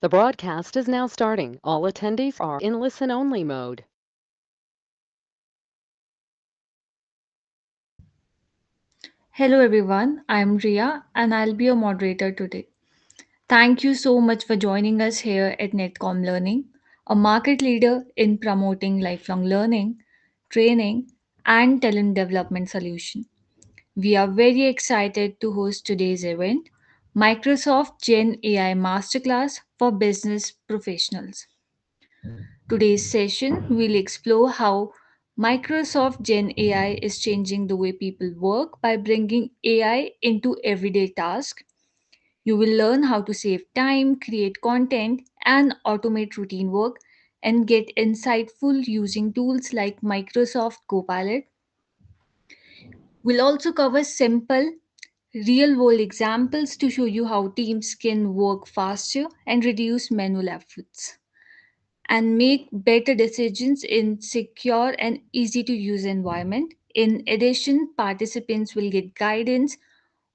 The broadcast is now starting. All attendees are in listen-only mode. Hello everyone, I'm Ria and I'll be your moderator today. Thank you so much for joining us here at Netcom Learning, a market leader in promoting lifelong learning, training, and talent development solution. We are very excited to host today's event, Microsoft Gen AI Masterclass for business professionals. Today's session will explore how Microsoft Gen AI is changing the way people work by bringing AI into everyday tasks. You will learn how to save time, create content, and automate routine work, and get insightful using tools like Microsoft Copilot. We'll also cover simple, real world examples to show you how teams can work faster and reduce manual efforts and make better decisions in secure and easy to use environment. In addition, participants will get guidance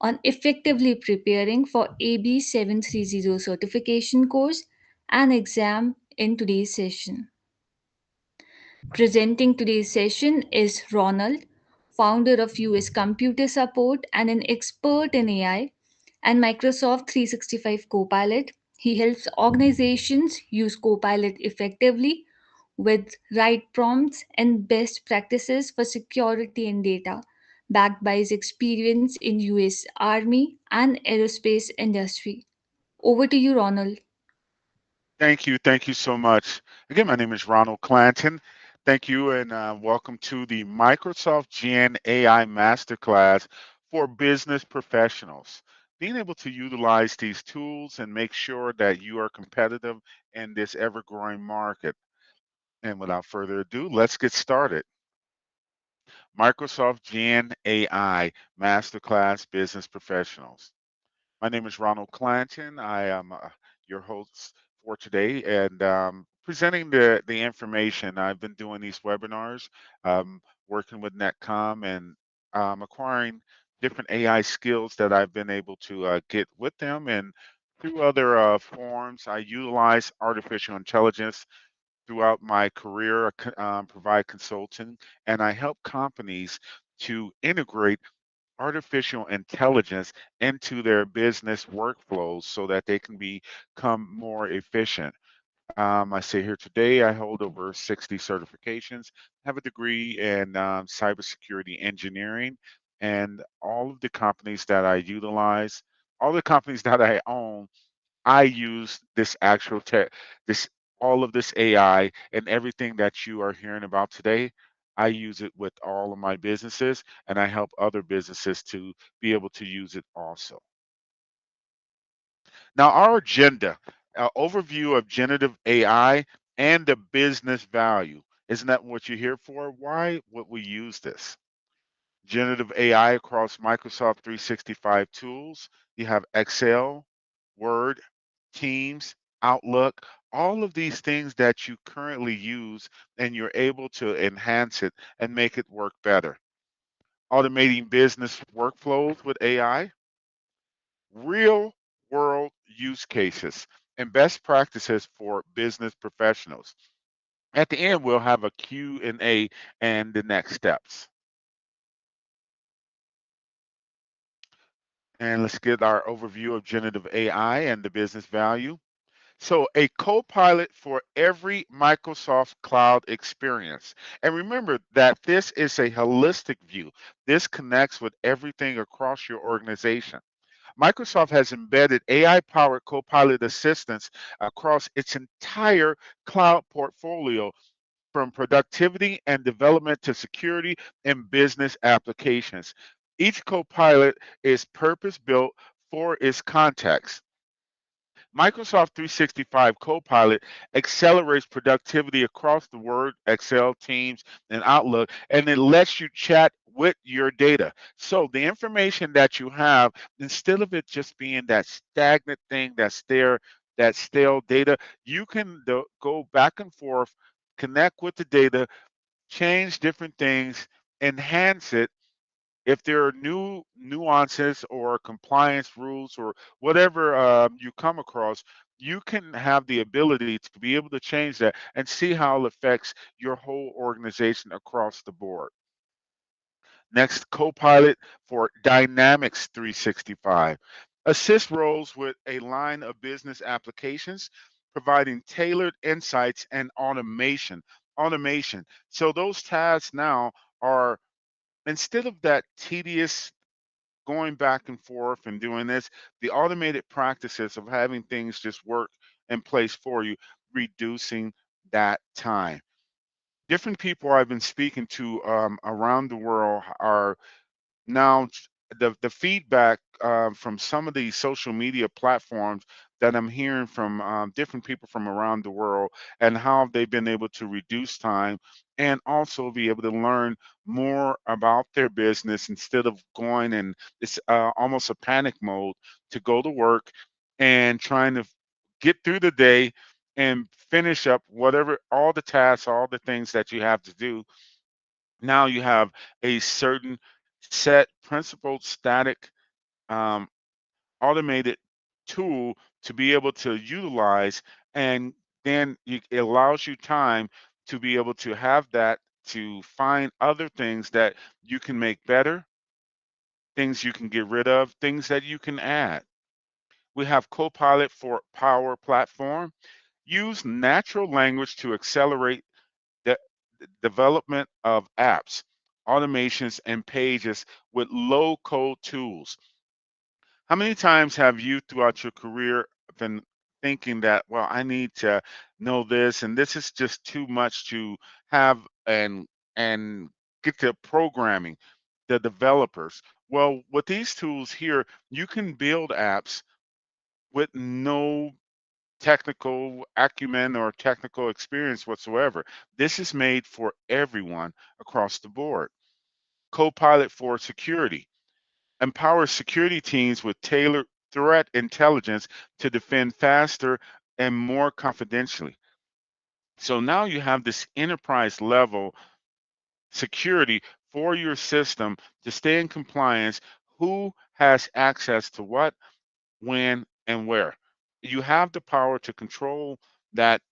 on effectively preparing for AB 730 certification course and exam in today's session. Presenting today's session is Ronald, founder of US Computer Support and an expert in AI and Microsoft 365 Copilot. He helps organizations use Copilot effectively with right prompts and best practices for security and data, backed by his experience in US Army and aerospace industry. Over to you, Ronald. Thank you so much. Again, my name is Ronald Clanton. Thank you and welcome to the Microsoft Gen AI Masterclass for business professionals. Being able to utilize these tools and make sure that you are competitive in this ever-growing market. And without further ado, let's get started. Microsoft Gen AI Masterclass Business Professionals. My name is Ronald Clanton. I am your host for today and presenting the information. I've been doing these webinars, working with Netcom and acquiring different AI skills that I've been able to get with them. And through other forms, I utilize artificial intelligence throughout my career, provide consulting, and I help companies to integrate artificial intelligence into their business workflows so that they can become more efficient. I say here today, I hold over 60 certifications, have a degree in cybersecurity engineering, and all of the companies that I utilize, all the companies that I own, I use this actual tech, this all of this AI and everything that you are hearing about today. I use it with all of my businesses, and I help other businesses to be able to use it also. Now, our agenda, overview of generative AI and the business value. Isn't that what you're here for? Why would we use this? Generative AI across Microsoft 365 tools. You have Excel, Word, Teams, Outlook, all of these things that you currently use, and you're able to enhance it and make it work better. Automating business workflows with AI, real world use cases, and best practices for business professionals. At the end, we'll have a Q&A and the next steps. And let's get our overview of generative AI and the business value. So, a co-pilot for every Microsoft Cloud experience. And remember that this is a holistic view. This connects with everything across your organization. Microsoft has embedded AI-powered co-pilot assistants across its entire cloud portfolio, from productivity and development to security and business applications. Each co-pilot is purpose-built for its context. Microsoft 365 Copilot accelerates productivity across the Word, Excel, Teams, and Outlook, and it lets you chat with your data. So the information that you have, instead of it just being that stagnant thing that's there, that stale data, you can go back and forth, connect with the data, change different things, enhance it if there are new nuances or compliance rules or whatever you come across, you can have the ability to be able to change that and see how it affects your whole organization across the board. Next, Copilot for Dynamics 365. Assist roles with a line of business applications, providing tailored insights and automation. Automation. So those tasks now are, instead of that tedious going back and forth and doing this, the automated practices of having things just work in place for you, reducing that time. Different people I've been speaking to around the world are now, the feedback from some of these social media platforms that I'm hearing from different people from around the world, and how they've been able to reduce time and also be able to learn more about their business instead of going, and it's almost a panic mode to go to work and trying to get through the day and finish up whatever, all the tasks, all the things that you have to do. Now you have a certain set principled static um, automated tool to be able to utilize, and then it allows you time to be able to have that, to find other things that you can make better, things you can get rid of, things that you can add. We have Copilot for Power Platform. Use natural language to accelerate the development of apps, automations, and pages with low code tools. How many times have you throughout your career been thinking that, well, I need to know this, and this is just too much to have, and get to programming, the developers? Well, with these tools here, you can build apps with no technical acumen or technical experience whatsoever. This is made for everyone across the board. Copilot for security empowers security teams with tailored threat intelligence to defend faster and more confidentially. So now you have this enterprise level security for your system to stay in compliance. Who has access to what, when, and where? You have the power to control that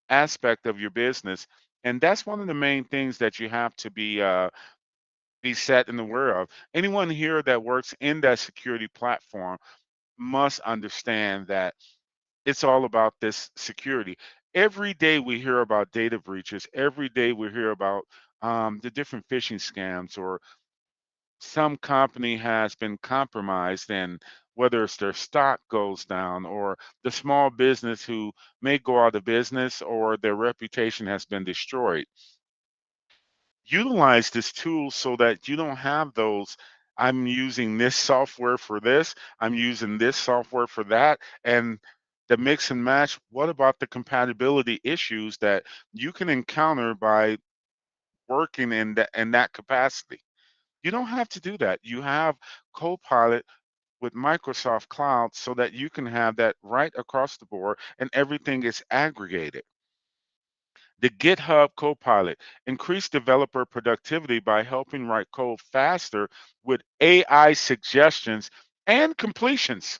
aspect of your business, and that's one of the main things that you have to be set and aware of. Anyone here that works in that security platform must understand that it's all about this security. Every day we hear about data breaches. Every day we hear about the different phishing scams, or some company has been compromised, and whether it's their stock goes down, or the small business who may go out of business, or their reputation has been destroyed. Utilize this tool so that you don't have those, I'm using this software for this, I'm using this software for that, and the mix and match. What about the compatibility issues that you can encounter by working in that capacity? You don't have to do that. You have Copilot with Microsoft Cloud so that you can have that right across the board, and everything is aggregated. The GitHub Copilot increased developer productivity by helping write code faster with AI suggestions and completions.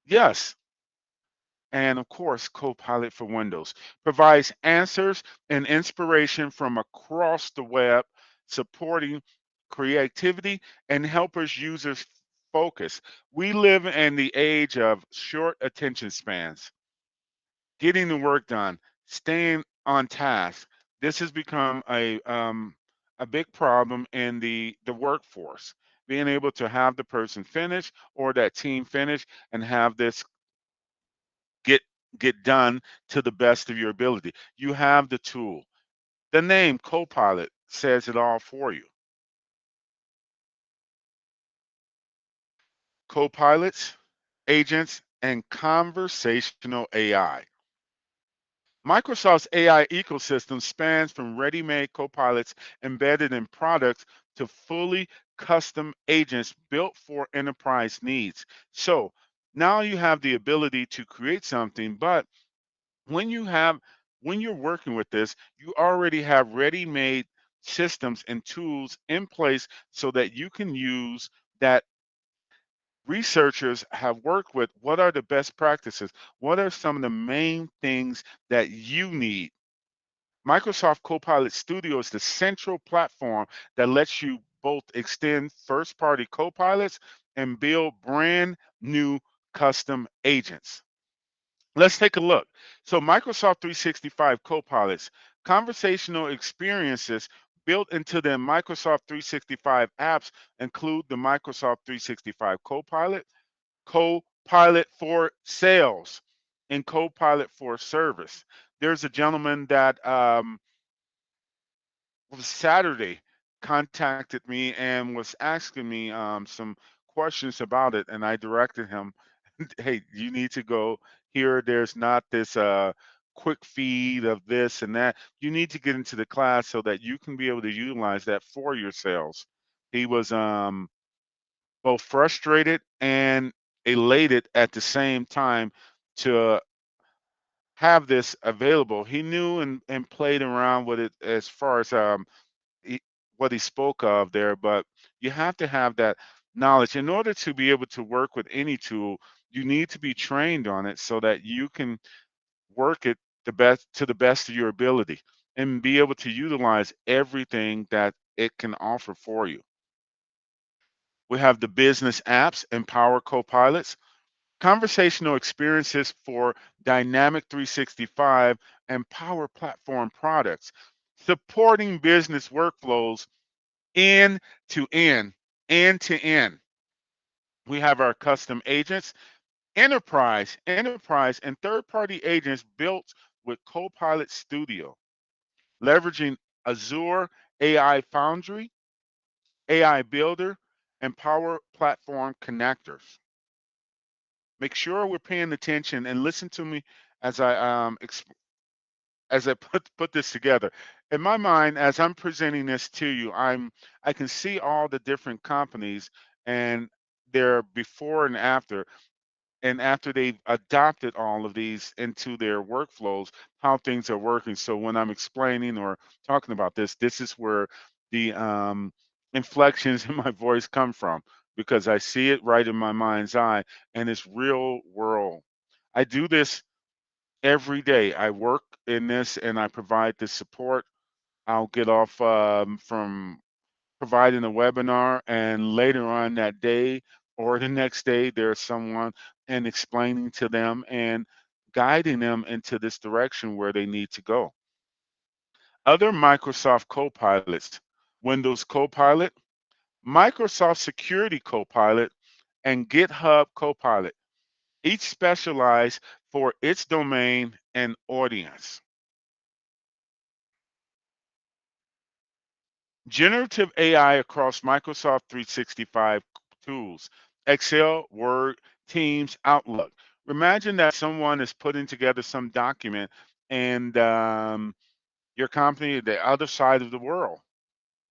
Yes. And of course, Copilot for Windows provides answers and inspiration from across the web, supporting creativity and helpers users focus. We live in the age of short attention spans, getting the work done, staying on task. This has become a big problem in the workforce. Being able to have the person finish, or that team finish, and have this get get done to the best of your ability. You have the tool. The name Copilot says it all for you. Copilots, agents, and conversational AI. Microsoft's AI ecosystem spans from ready-made copilots embedded in products to fully custom agents built for enterprise needs. So now you have the ability to create something, but when you have when you're working with this, you already have ready-made systems and tools in place so that you can use that Researchers have worked with what are the best practices? What are some of the main things that you need? Microsoft Copilot Studio is the central platform that lets you both extend first party copilots and build brand new custom agents. Let's take a look. So, Microsoft 365 Copilots, conversational experiences built into the Microsoft 365 apps include the Microsoft 365 Copilot, Copilot for Sales, and Copilot for Service. There's a gentleman that was Saturday contacted me and was asking me some questions about it, and I directed him, hey, you need to go here. There's not this quick feed of this and that. You need to get into the class so that you can be able to utilize that for your sales. He was both frustrated and elated at the same time to have this available. He knew and played around with it as far as he, what he spoke of there, but you have to have that knowledge in order to be able to work with any tool. You need to be trained on it so that you can work it the best to the best of your ability and be able to utilize everything that it can offer for you. We have the business apps and Power Copilots, conversational experiences for Dynamic 365 and Power Platform products, supporting business workflows end to end to end. We have our custom agents, enterprise, and third-party agents built with Copilot Studio, leveraging Azure AI Foundry, AI Builder, and Power Platform connectors. Make sure we're paying attention and listen to me as I put this together. In my mind, as I'm presenting this to you, I can see all the different companies and their before and after they've adopted all of these into their workflows, how things are working. So when I'm explaining or talking about this, this is where the inflections in my voice come from because I see it right in my mind's eye and it's real world. I do this every day. I work in this and I provide this support. I'll get off from providing a webinar, and later on that day or the next day, there's someone and explaining to them and guiding them into this direction where they need to go. Other Microsoft Copilots, Windows Copilot, Microsoft Security Copilot, and GitHub Copilot, each specialized for its domain and audience. Generative AI across Microsoft 365 tools, Excel, Word, Teams, Outlook. Imagine that someone is putting together some document and your company, the other side of the world,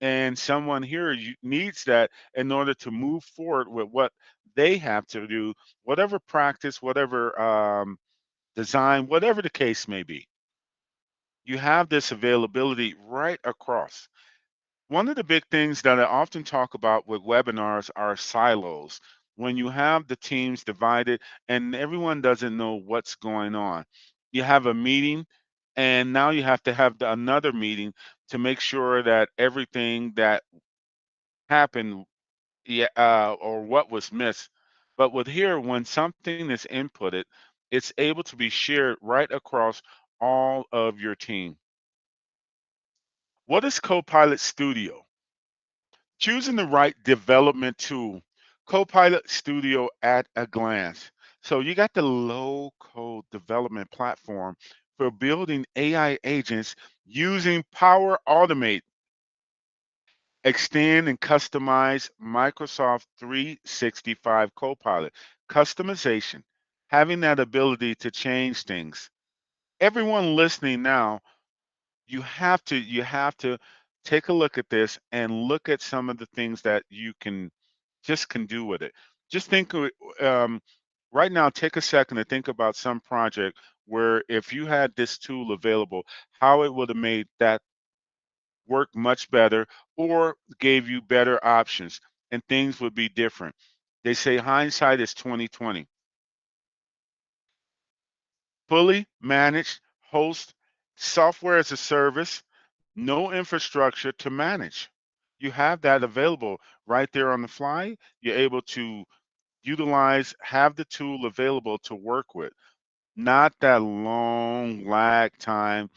and someone here needs that in order to move forward with what they have to do, whatever practice, whatever design, whatever the case may be. You have this availability right across. One of the big things that I often talk about with webinars are silos. When you have the teams divided and everyone doesn't know what's going on, you have a meeting and now you have to have another meeting to make sure that everything that happened, yeah, or what was missed. But with here, when something is inputted, it's able to be shared right across all of your team. What is Copilot Studio? Choosing the right development tool, Copilot Studio at a glance. So you got the low code development platform for building AI agents using Power Automate, extend and customize Microsoft 365 Copilot. Customization, having that ability to change things. Everyone listening now, you have to take a look at this and look at some of the things that you can do with it. Just think right now, take a second to think about some project where if you had this tool available, how it would have made that work much better or gave you better options and things would be different. They say hindsight is 2020. Fully managed host software as a service, no infrastructure to manage. You have that available right there on the fly. You're able to utilize, have the tool available to work with. Not that long lag time,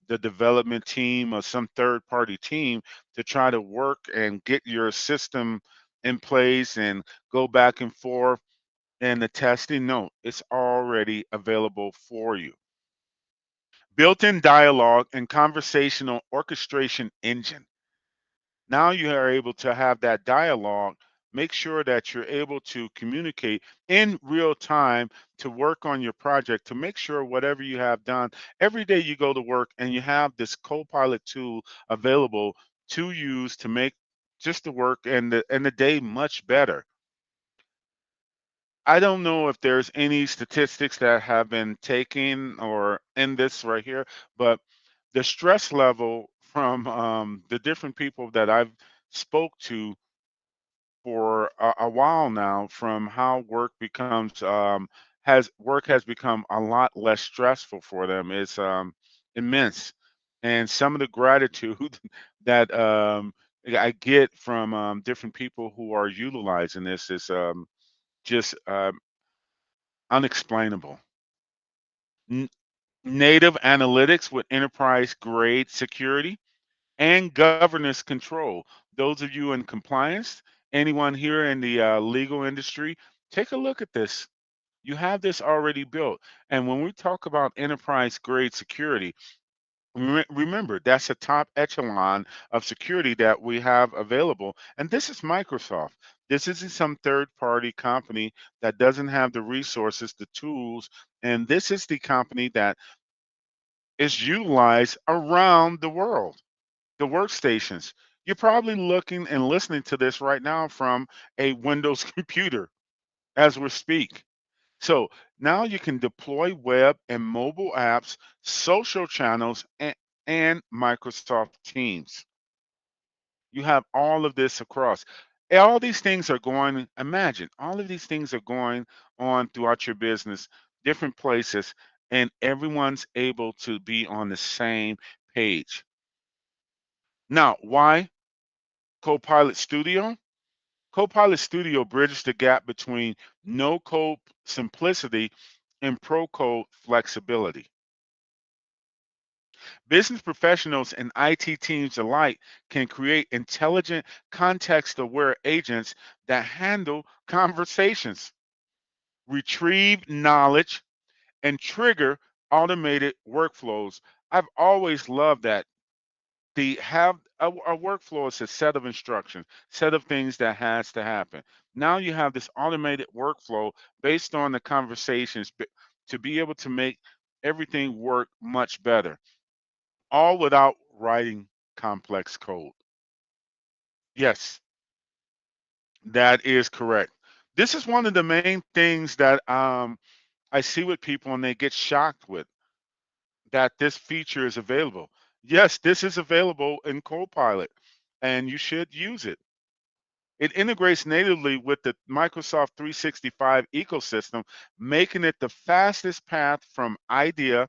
the development team or some third party team to try to work and get your system in place and go back and forth and the testing. No, it's already available for you. Built-in dialogue and conversational orchestration engine. Now you are able to have that dialogue. Make sure that you're able to communicate in real time to work on your project to make sure whatever you have done every day you go to work and you have this co-pilot tool available to use to make just the work and the day much better. I don't know if there's any statistics that have been taken or in this right here, but the stress level from the different people that I've spoke to for a while now, from how work becomes has work has become a lot less stressful for them is immense, and some of the gratitude that I get from different people who are utilizing this is just unexplainable. N- Native analytics with enterprise grade security and governance control. Those of you in compliance, anyone here in the legal industry, take a look at this. You have this already built. And when we talk about enterprise grade security, remember that's a top echelon of security that we have available. And this is Microsoft. This isn't some third party company that doesn't have the resources, the tools. And this is the company that is utilized around the world. The workstations. You're probably looking and listening to this right now from a Windows computer as we speak. So now you can deploy web and mobile apps, social channels, and Microsoft Teams. You have all of this across. All these things are going, imagine, all of these things are going on throughout your business, different places, and everyone's able to be on the same page. Now, why Copilot Studio? Copilot Studio bridges the gap between no code simplicity and pro code flexibility. Business professionals and IT teams alike can create intelligent, context aware agents that handle conversations, retrieve knowledge, and trigger automated workflows. I've always loved that. The have a workflow is a set of instructions, set of things that has to happen. Now you have this automated workflow based on the conversations to be able to make everything work much better, all without writing complex code. Yes, that is correct. This is one of the main things that I see with people and they get shocked with that this feature is available. Yes, this is available in Copilot and you should use it. It integrates natively with the Microsoft 365 ecosystem, making it the fastest path from idea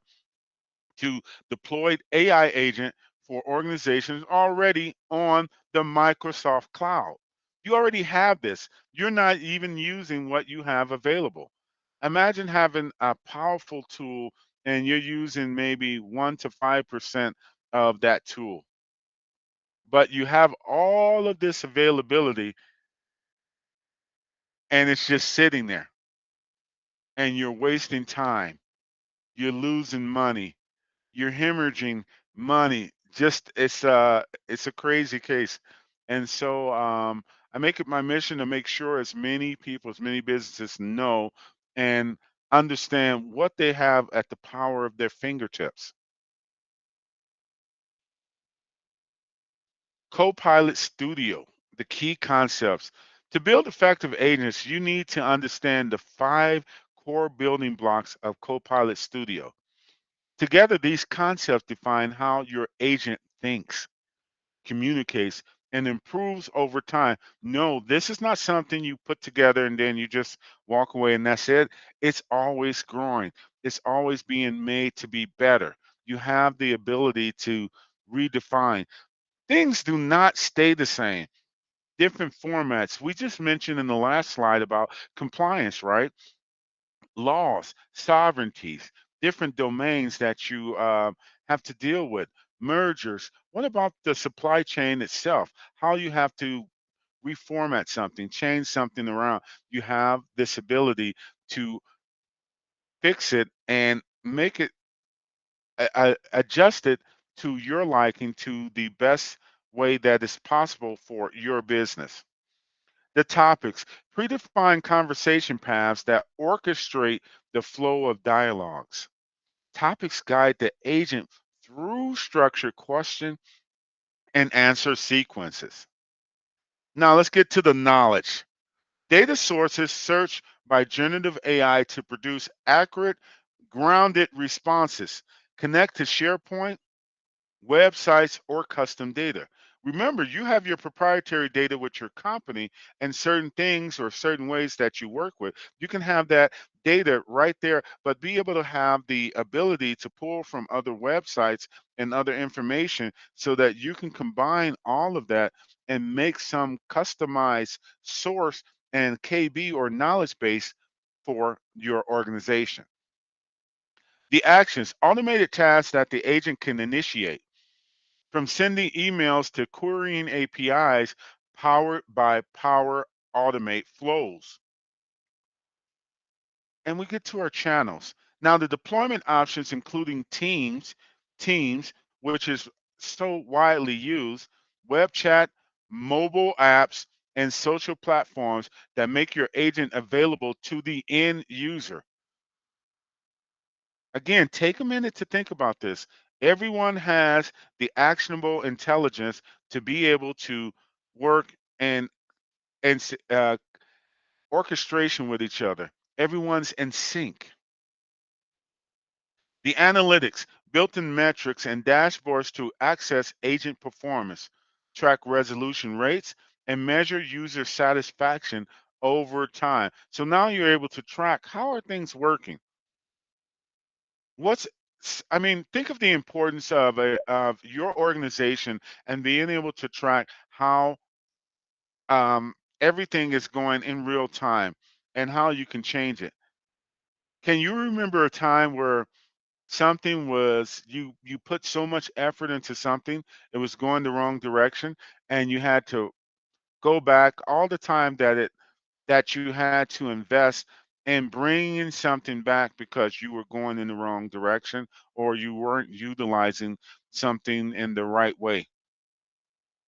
to deployed AI agent for organizations already on the Microsoft cloud. You already have this. You're not even using what you have available. Imagine having a powerful tool and you're using maybe 1 to 5% of that tool. But you have all of this availability and it's just sitting there and you're wasting time. You're losing money. You're hemorrhaging money. Just it's a crazy case. And so I make it my mission to make sure as many people, as many businesses know and understand what they have at the power of their fingertips. Copilot Studio, the key concepts. To build effective agents, you need to understand the 5 core building blocks of Copilot Studio. Together, these concepts define how your agent thinks, communicates, and improves over time. No, this is not something you put together and then you just walk away and that's it. It's always growing, it's always being made to be better. You have the ability to redefine. Things do not stay the same. Different formats. We just mentioned in the last slide about compliance, right? Laws, sovereignties, different domains that you have to deal with, mergers. What about the supply chain itself? How you have to reformat something, change something around. You have this ability to fix it and make it adjust it to your liking to the best way that is possible for your business. The topics predefine conversation paths that orchestrate the flow of dialogues. Topics guide the agent through structured question and answer sequences. Now let's get to the knowledge. Data sources search by generative AI to produce accurate, grounded responses. Connect to SharePoint, websites, or custom data. Remember, you have your proprietary data with your company and certain things or certain ways that you work with. You can have that data right there, but be able to have the ability to pull from other websites and other information so that you can combine all of that and make some customized source and KB or knowledge base for your organization. The actions, automated tasks that the agent can initiate from sending emails to querying APIs powered by Power Automate flows. And we get to our channels. Now, the deployment options, including Teams, which is so widely used, web chat, mobile apps, and social platforms that make your agent available to the end user. Again, take a minute to think about this. Everyone has the actionable intelligence to be able to work and orchestration with each other. Everyone's in sync. The analytics, built-in metrics, and dashboards to access agent performance, track resolution rates, and measure user satisfaction over time. So now you're able to track how are things working. What's I mean, think of the importance of your organization and being able to track how everything is going in real time and how you can change it. Can you remember a time where something was you put so much effort into something, it was going the wrong direction, and you had to go back all the time that you had to invest in bringing something back because you were going in the wrong direction or you weren't utilizing something in the right way.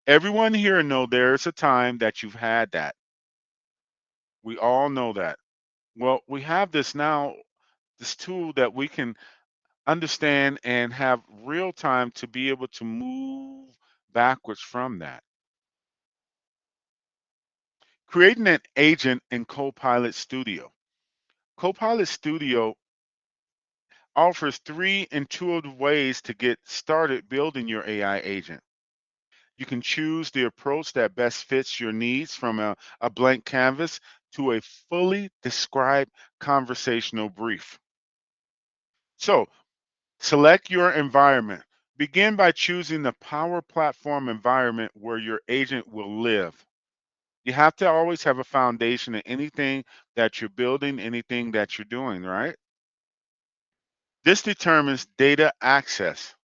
Everyone here know there's a time that you've had that. We all know that. Well, we have this now, this tool that we can understand and have real time to be able to move backwards from that. Creating an agent in Copilot Studio. Copilot Studio offers three intuitive ways to get started building your AI agent. You can choose the approach that best fits your needs from a blank canvas to a fully described conversational brief. So, select your environment. Begin by choosing the Power Platform environment where your agent will live. You have to always have a foundation in anything that you're building, anything that you're doing, right? This determines data access,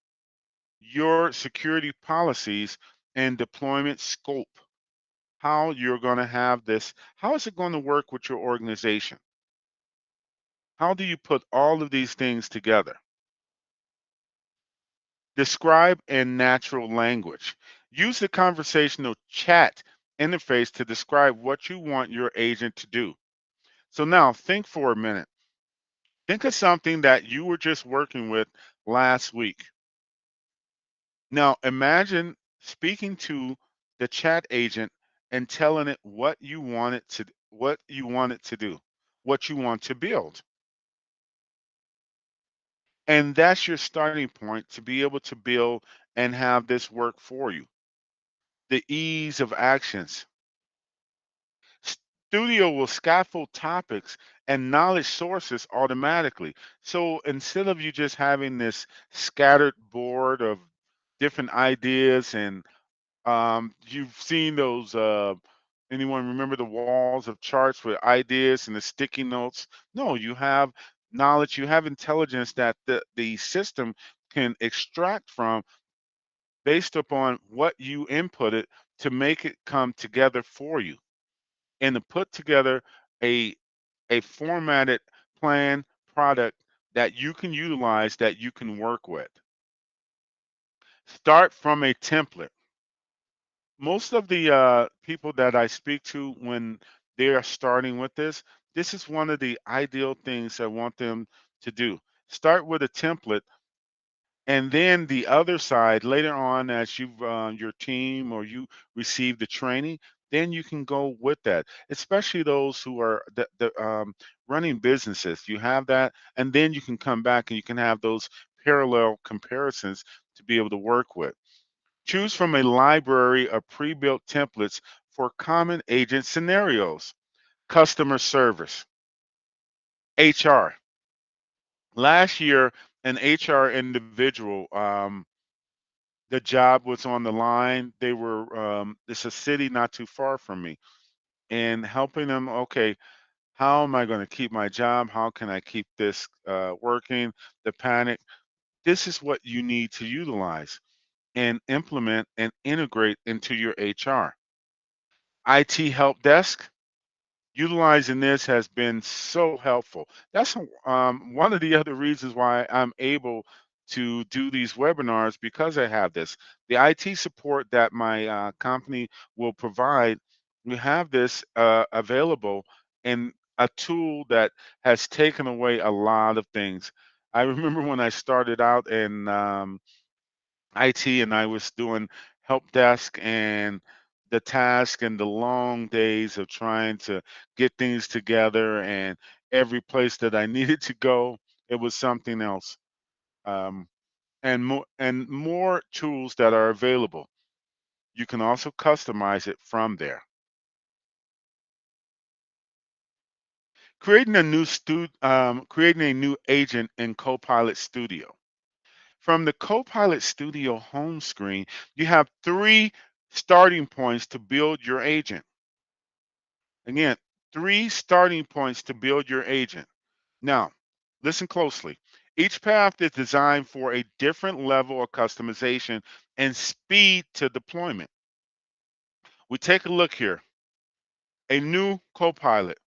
your security policies, and deployment scope. How you're going to have this, how is it going to work with your organization? How do you put all of these things together? Describe in natural language. Use the conversational chat interface to describe what you want your agent to do. So now think for a minute. Think of something that you were just working with last week. Now imagine speaking to the chat agent and telling it what you want it to do, what you want to build. And that's your starting point to be able to build and have this work for you. the ease of actions. Studio will scaffold topics and knowledge sources automatically. So instead of you just having this scattered board of different ideas and you've seen those. Anyone remember the walls of charts with ideas and the sticky notes? No, you have knowledge, you have intelligence that the system can extract from based upon what you inputted to make it come together for you and to put together a a formatted plan product that you can utilize that you can work with. Start from a template. Most of the people that I speak to when they are starting with this is one of the ideal things I want them to do. Start with a template, and then the other side later on, as you your team or you receive the training, then you can go with that. Especially those who are running businesses, you have that, and then you can come back and you can have those parallel comparisons to be able to work with. Choose from a library of pre-built templates for common agent scenarios. Customer service, HR. Last year, an HR individual, the job was on the line. They were, it's a city not too far from me, and helping them, okay, how am I going to keep my job? How can I keep this working? The panic. This is what you need to utilize and implement and integrate into your HR. IT help desk, utilizing this has been so helpful. That's one of the other reasons why I'm able to do these webinars because I have this. The IT support that my company will provide, we have this available and a tool that has taken away a lot of things. I remember when I started out in IT and I was doing help desk and the task and the long days of trying to get things together and every place that I needed to go, it was something else. Um, and more tools that are available. You can also customize it from there. Creating a new agent in Copilot Studio. From the Copilot Studio home screen, you have three starting points to build your agent. Again, three starting points to build your agent. Now, listen closely. Each path is designed for a different level of customization and speed to deployment. We take a look here. A new Copilot.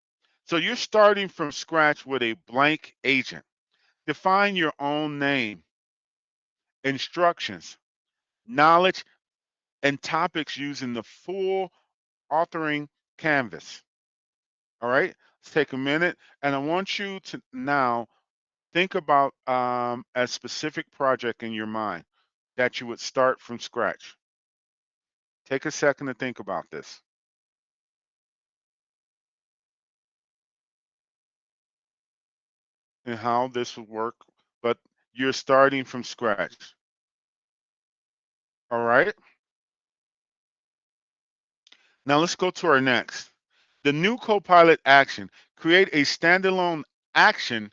So you're starting from scratch with a blank agent. Define your own name, instructions, knowledge, and topics using the full authoring canvas. All right, let's take a minute, and I want you to now think about a specific project in your mind that you would start from scratch. Take a second to think about this and how this would work, but you're starting from scratch. All right, now let's go to our next. The new Copilot action. Create a standalone action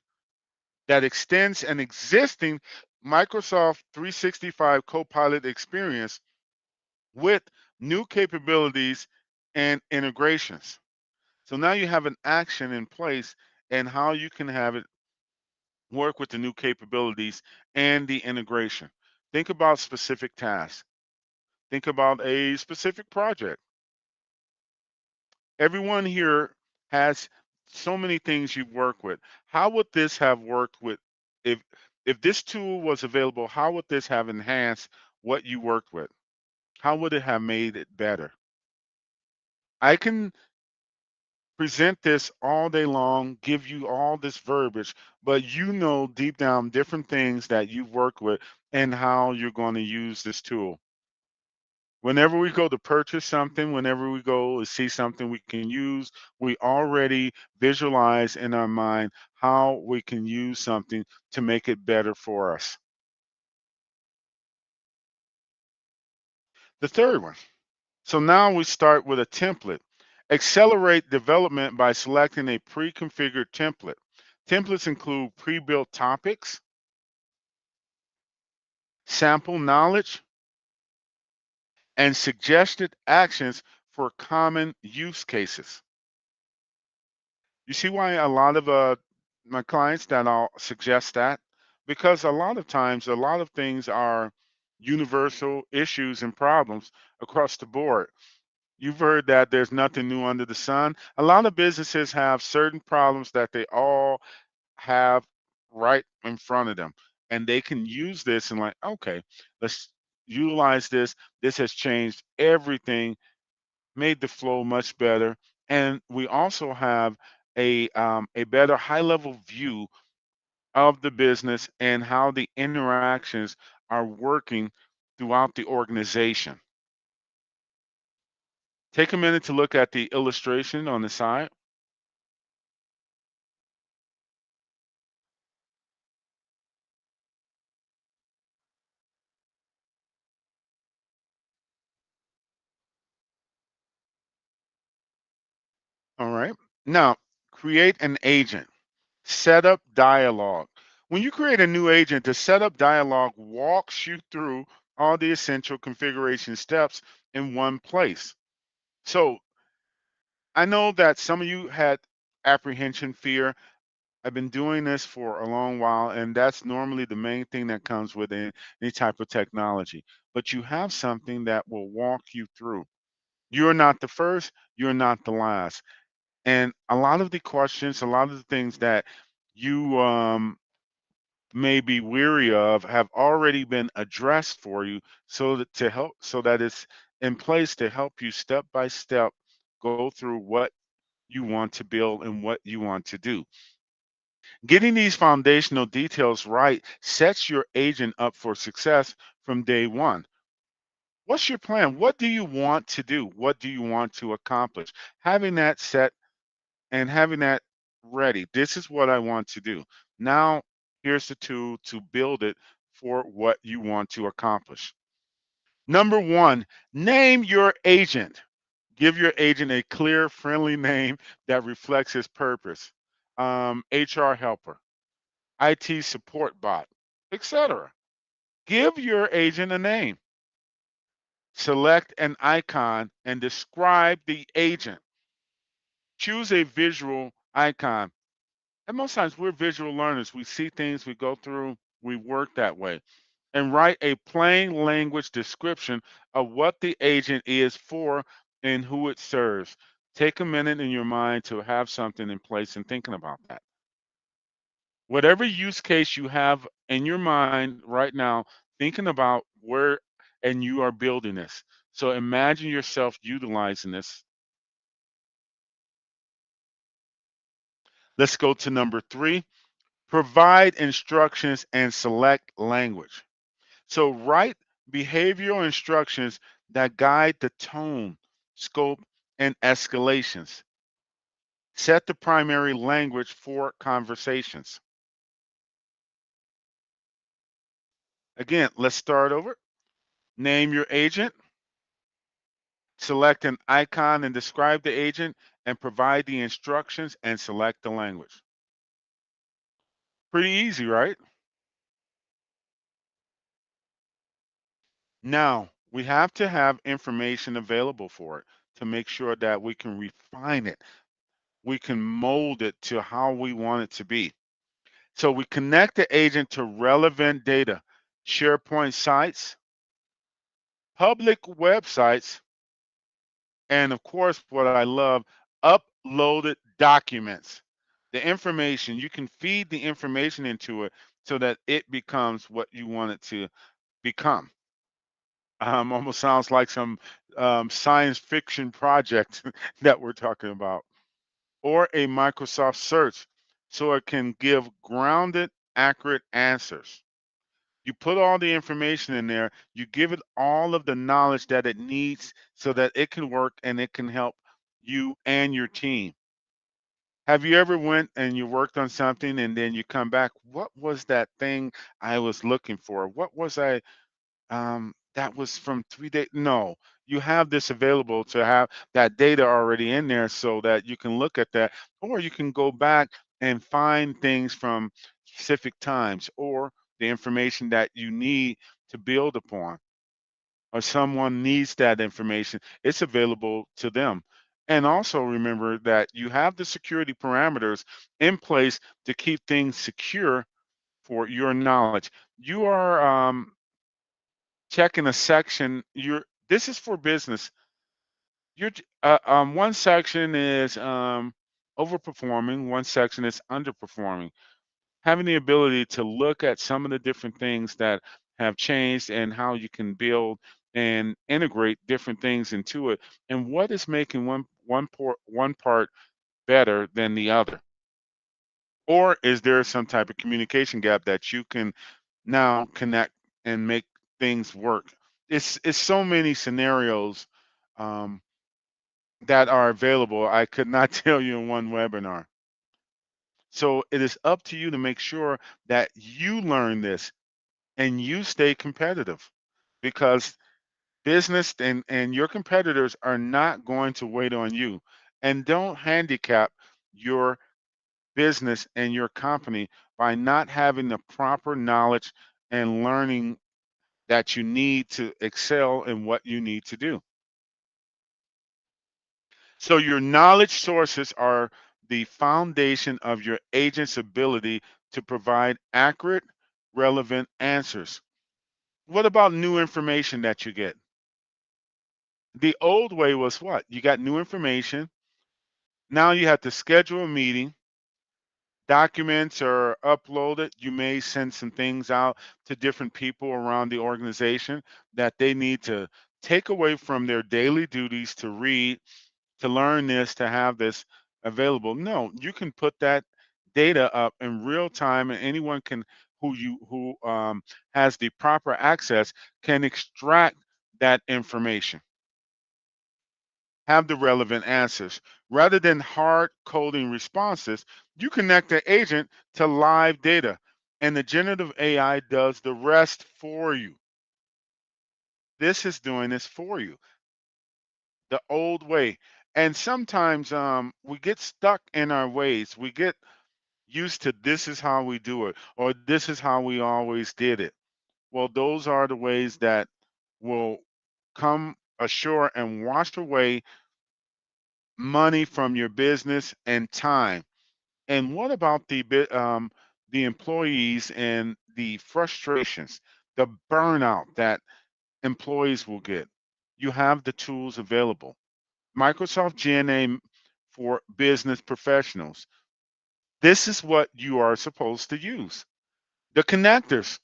that extends an existing Microsoft 365 Copilot experience with new capabilities and integrations. So now you have an action in place and how you can have it work with the new capabilities and the integration. Think about specific tasks. Think about a specific project. Everyone here has so many things you work with. How would this have worked with if if this tool was available, how would this have enhanced what you worked with? How would it have made it better? I can present this all day long, give you all this verbiage, but you know deep down different things that you've worked with and how you're going to use this tool. Whenever we go to purchase something, whenever we go to see something we can use, we already visualize in our mind how we can use something to make it better for us. The third one. So now we start with a template. Accelerate development by selecting a pre-configured template. Templates include pre-built topics, sample knowledge, and suggested actions for common use cases. You see why a lot of my clients that I'll suggest that? Because a lot of times, a lot of things are universal issues and problems across the board. You've heard that there's nothing new under the sun. A lot of businesses have certain problems that they all have right in front of them. And they can use this and like, okay, let's utilize this. This has changed everything, made the flow much better. And we also have a better high level view of the business and how the interactions are working throughout the organization. Take a minute to look at the illustration on the side. All right. Now, create an agent. Set up dialogue. When you create a new agent, the setup dialogue walks you through all the essential configuration steps in one place. So I know that some of you had apprehension, fear. I've been doing this for a long while, and that's normally the main thing that comes with any type of technology. But you have something that will walk you through. You're not the first, you're not the last. And a lot of the questions, a lot of the things that you may be weary of have already been addressed for you so that to help so that it's in place to help you step by step go through what you want to build and what you want to do. Getting these foundational details right sets your agent up for success from day one. What's your plan? What do you want to do? What do you want to accomplish? Having that set and having that ready. This is what I want to do. Now, here's the tool to build it for what you want to accomplish. Number one, name your agent. Give your agent a clear, friendly name that reflects his purpose. HR helper, IT support bot, etc. Give your agent a name. Select an icon and describe the agent. Choose a visual icon. And most times we're visual learners. We see things, we go through, we work that way. And write a plain language description of what the agent is for and who it serves. Take a minute in your mind to have something in place and thinking about that. Whatever use case you have in your mind right now, thinking about where and you are building this. So imagine yourself utilizing this. Let's go to number three. Provide instructions and select language. So write behavioral instructions that guide the tone, scope, and escalations. Set the primary language for conversations. Again, let's start over. Name your agent, select an icon and describe the agent, and provide the instructions and select the language. Pretty easy, right? Now, we have to have information available for it to make sure that we can refine it. We can mold it to how we want it to be. So we connect the agent to relevant data, SharePoint sites, public websites, and of course, what I love, uploaded documents. The information, you can feed the information into it so that it becomes what you want it to become. Almost sounds like some science fiction project that we're talking about, or a Microsoft search so it can give grounded, accurate answers. You put all the information in there, you give it all of the knowledge that it needs so that it can work and it can help you and your team. Have you ever went and you worked on something and then you come back, what was that thing I was looking for? What was I that was from 3 days. No, you have this available to have that data already in there so that you can look at that, or you can go back and find things from specific times or the information that you need to build upon, or someone needs that information. It's available to them. And also remember that you have the security parameters in place to keep things secure for your knowledge. You are checking a section. You're This is for business. One section is overperforming, one section is underperforming. Having the ability to look at some of the different things that have changed and how you can build and integrate different things into it, and what is making one part better than the other, or is there some type of communication gap that you can now connect and make things work. It's so many scenarios um, that are available. I could not tell you in one webinar. So it is up to you to make sure that you learn this and you stay competitive, because business and your competitors are not going to wait on you. And don't handicap your business and your company by not having the proper knowledge and learning that you need to excel in what you need to do. So your knowledge sources are the foundation of your agent's ability to provide accurate, relevant answers. What about new information that you get? The old way was what? You got new information. Now you have to schedule a meeting. Documents are uploaded. You may send some things out to different people around the organization that they need to take away from their daily duties to read, to learn this, to have this available. No, you can put that data up in real time, and anyone can who has the proper access can extract that information, have the relevant answers. Rather than hard coding responses, you connect the agent to live data, and the generative AI does the rest for you. This is doing this for you the old way. And sometimes we get stuck in our ways. We get used to this is how we do it, or this is how we always did it. Well, those are the ways that will come ashore and wash away money from your business and time. And what about the employees and the frustrations, the burnout that employees will get? You have the tools available. Microsoft GNA for business professionals. This is what you are supposed to use. The connectors.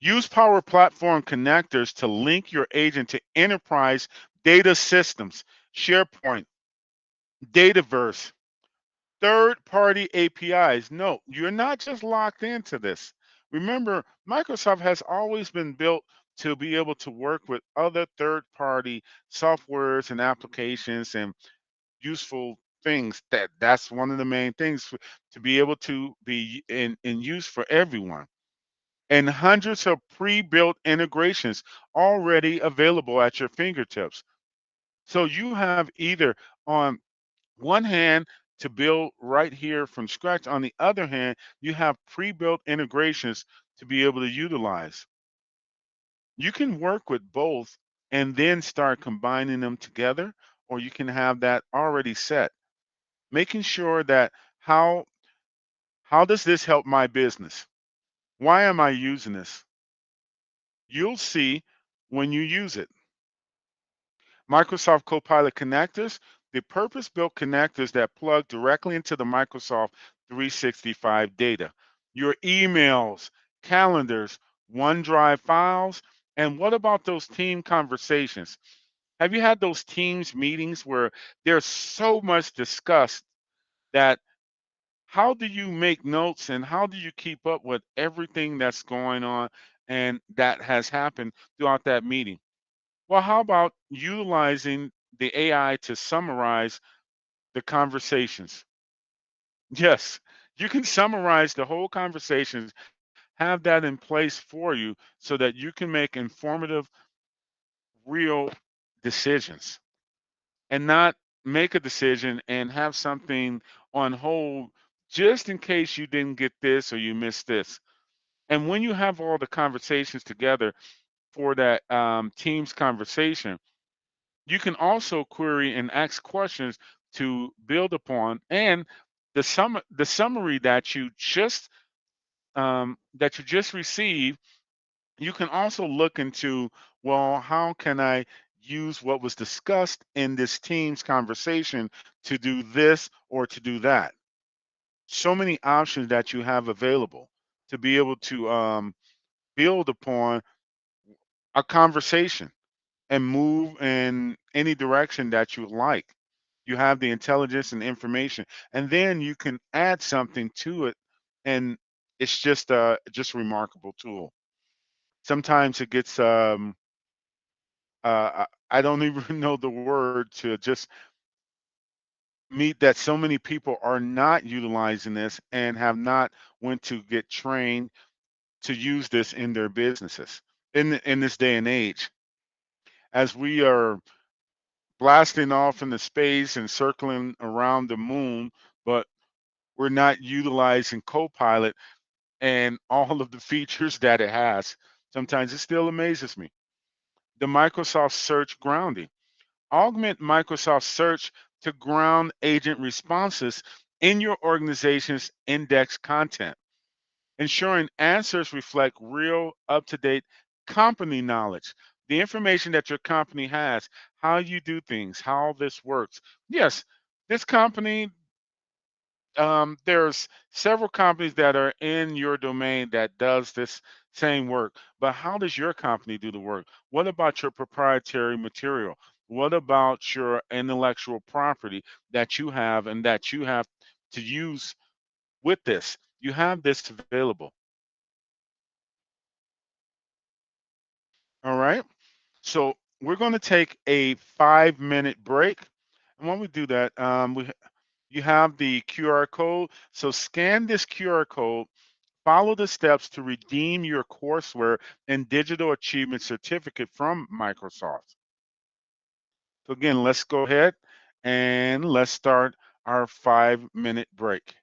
Use Power Platform connectors to link your agent to enterprise data systems, SharePoint, Dataverse, third-party APIs. No, you're not just locked into this. Remember, Microsoft has always been built to be able to work with other third-party softwares and applications and useful things. That's one of the main things to be able to be in use for everyone. And hundreds of pre-built integrations already available at your fingertips. So you have either on one hand to build right here from scratch. On the other hand, you have pre-built integrations to be able to utilize. You can work with both and then start combining them together, or you can have that already set. Making sure that how does this help my business? Why am I using this? You'll see when you use it. Microsoft Copilot connectors, the purpose-built connectors that plug directly into the Microsoft 365 data. Your emails, calendars, OneDrive files, and what about those team conversations? Have you had those teams meetings where there's so much discussed that how do you make notes and how do you keep up with everything that's going on and that has happened throughout that meeting? Well, how about utilizing the AI to summarize the conversations? Yes, you can summarize the whole conversations, have that in place for you so that you can make informative, real decisions and not make a decision and have something on hold just in case you didn't get this or you missed this. And when you have all the conversations together for that team's conversation, you can also query and ask questions to build upon, and the summary that you just received, you can also look into, well, how can I use what was discussed in this team's conversation to do this or to do that? So many options that you have available to be able to build upon a conversation and move in any direction that you like. You have the intelligence and information, and then you can add something to it, and it's just a remarkable tool. Sometimes it gets I don't even know the word to just meet that so many people are not utilizing this and have not went to get trained to use this in their businesses in this day and age, as we are blasting off into space and circling around the moon, but we're not utilizing Copilot and all of the features that it has. Sometimes it still amazes me. The Microsoft Search grounding. Augment Microsoft Search to ground agent responses in your organization's index content, ensuring answers reflect real, up to date company knowledge. The information that your company has, how you do things, how this works. Yes, this company, there's several companies that are in your domain that does this same work, but how does your company do the work? What about your proprietary material? What about your intellectual property that you have and that you have to use with this? You have this available. All right. So we're going to take a 5-minute break. And when we do that, you have the QR code. So scan this QR code, follow the steps to redeem your courseware and digital achievement certificate from Microsoft. So again, let's go ahead and let's start our 5-minute break.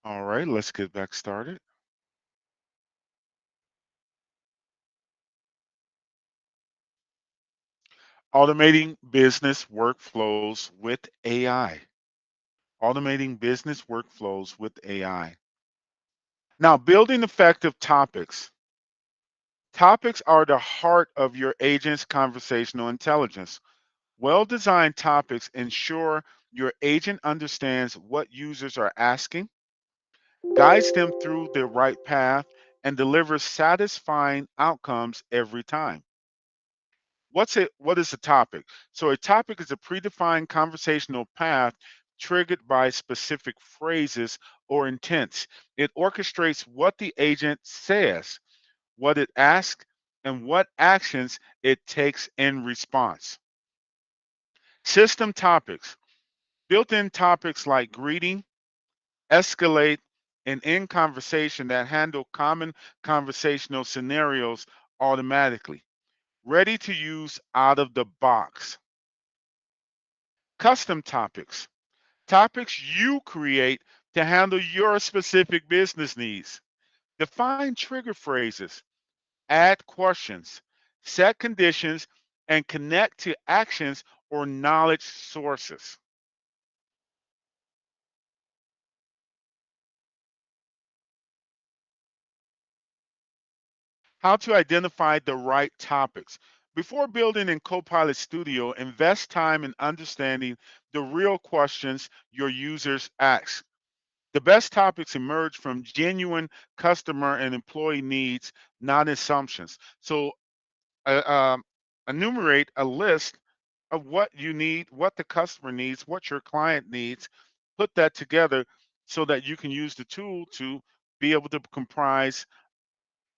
All right, let's get back started. Automating business workflows with AI. Automating business workflows with AI. Now, building effective topics. Topics are the heart of your agent's conversational intelligence. Well designed topics ensure your agent understands what users are asking, guides them through the right path, and delivers satisfying outcomes every time. What is a topic? So a topic is a predefined conversational path triggered by specific phrases or intents. It orchestrates what the agent says, what it asks, and what actions it takes in response. System topics. Built-in topics like greeting, escalate, and end conversation that handle common conversational scenarios automatically. Ready to use out of the box. Custom topics. Topics you create to handle your specific business needs. Define trigger phrases, add questions, set conditions, and connect to actions or knowledge sources. How to identify the right topics. Before building in Copilot Studio, invest time in understanding the real questions your users ask. The best topics emerge from genuine customer and employee needs, not assumptions. So, uh, um, enumerate a list of what you need, what the customer needs, what your client needs. Put that together so that you can use the tool to be able to comprise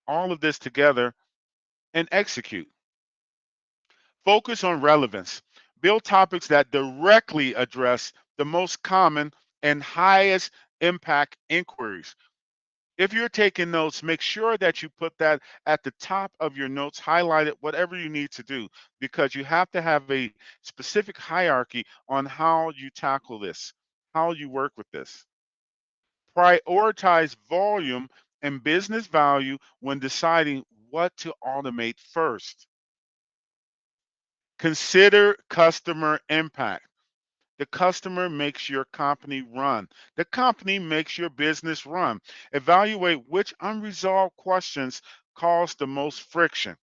all of this together and execute. Focus on relevance. Build topics that directly address the most common and highest impact inquiries. If you're taking notes, make sure that you put that at the top of your notes, highlight it, whatever you need to do, because you have to have a specific hierarchy on how you tackle this, how you work with this. Prioritize volume and business value when deciding what to automate first. Consider customer impact. The customer makes your company run. The company makes your business run. Evaluate which unresolved questions cause the most friction.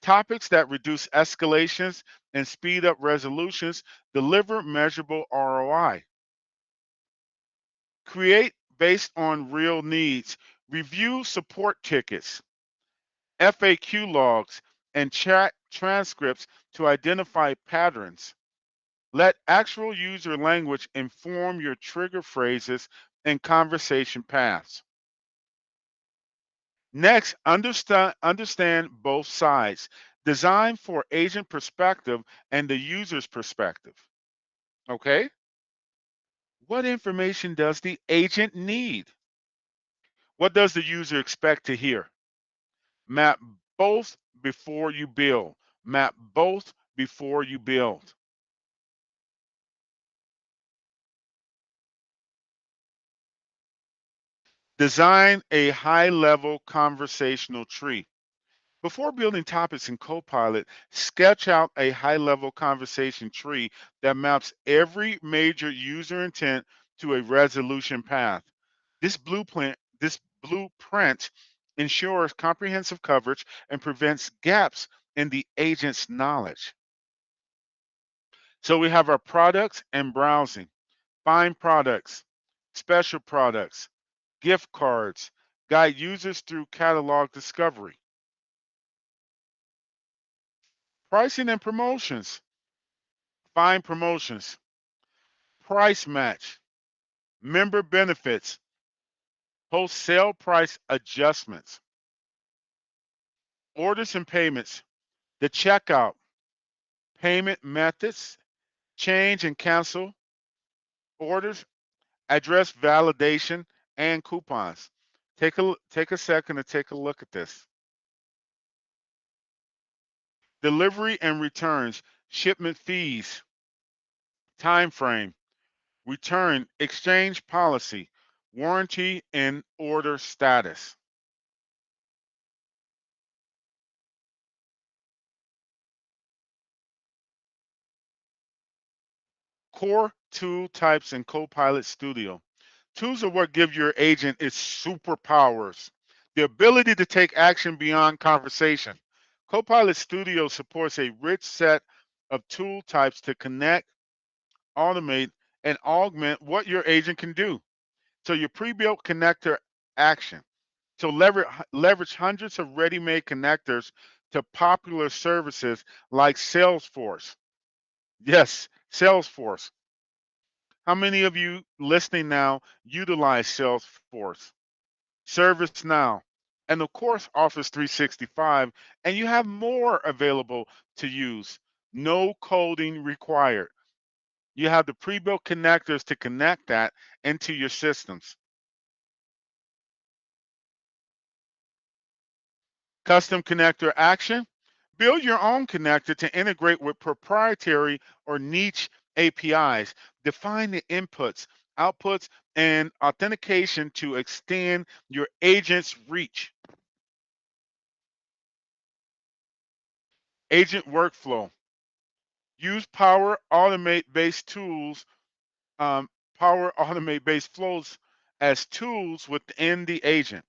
Topics that reduce escalations and speed up resolutions deliver measurable ROI. Create based on real needs. Review support tickets, FAQ logs, and chat transcripts to identify patterns. Let actual user language inform your trigger phrases and conversation paths. Next, understand both sides. Design for agent perspective and the user's perspective. Okay? What information does the agent need? What does the user expect to hear? Map both before you build. Map both before you build. Design a high level conversational tree. Before building topics in Copilot, sketch out a high level conversation tree that maps every major user intent to a resolution path. This blueprint ensures comprehensive coverage and prevents gaps in the agent's knowledge. So we have our products and browsing, find products, special products, gift cards, guide users through catalog discovery. Pricing and promotions, find promotions, price match, member benefits, post sale price adjustments, orders and payments, the checkout, payment methods, change and cancel orders, address validation, and coupons. Take a second to take a look at this. Delivery and returns, shipment fees, time frame, return, exchange policy, warranty and order status. Core tool types in Copilot Studio. Tools are what give your agent its superpowers, the ability to take action beyond conversation. Copilot Studio supports a rich set of tool types to connect, automate, and augment what your agent can do. So your pre-built connector action. So leverage hundreds of ready-made connectors to popular services like Salesforce. Yes, Salesforce. How many of you listening now utilize Salesforce, ServiceNow, and of course Office 365, and you have more available to use. No coding required. You have the pre-built connectors to connect that into your systems. Custom connector action. Build your own connector to integrate with proprietary or niche APIs. Define the inputs, outputs, and authentication to extend your agent's reach. Agent workflow. Use um, Power Automate based flows as tools within the agent.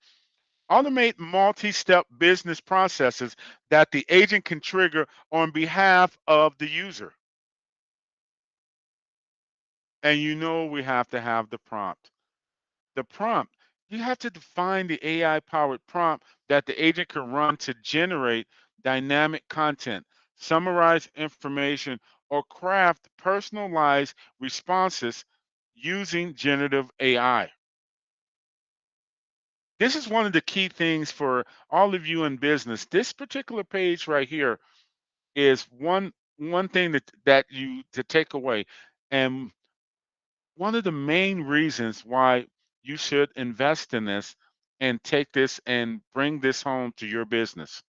Automate multi-step business processes that the agent can trigger on behalf of the user. And you know we have to have the prompt. The prompt, you have to define the AI powered prompt that the agent can run to generate dynamic content, summarize information, or craft personalized responses using generative AI. This is one of the key things for all of you in business. This particular page right here is one thing that you to take away. And one of the main reasons why you should invest in this and take this and bring this home to your business.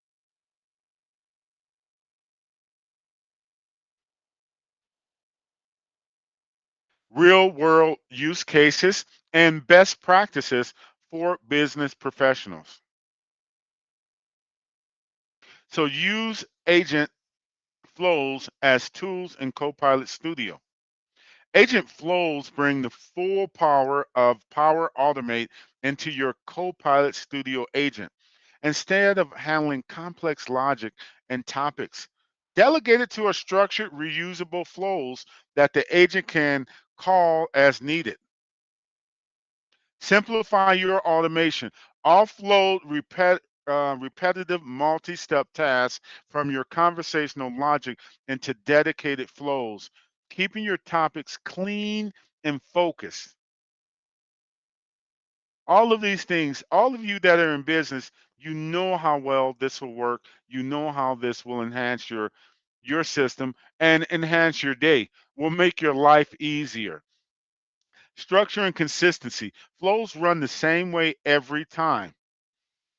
Real world use cases and best practices for business professionals. So use agent flows as tools in Copilot Studio. Agent flows bring the full power of Power Automate into your Copilot Studio agent. Instead of handling complex logic and topics, delegate it to a structured, reusable flows that the agent can call as needed. Simplify your automation. Offload repetitive multi-step tasks from your conversational logic into dedicated flows, keeping your topics clean and focused. All of these things, all of you that are in business, you know how well this will work. You know how this will enhance your system and enhance your day. Will make your life easier. Structure and consistency. Flows run the same way every time,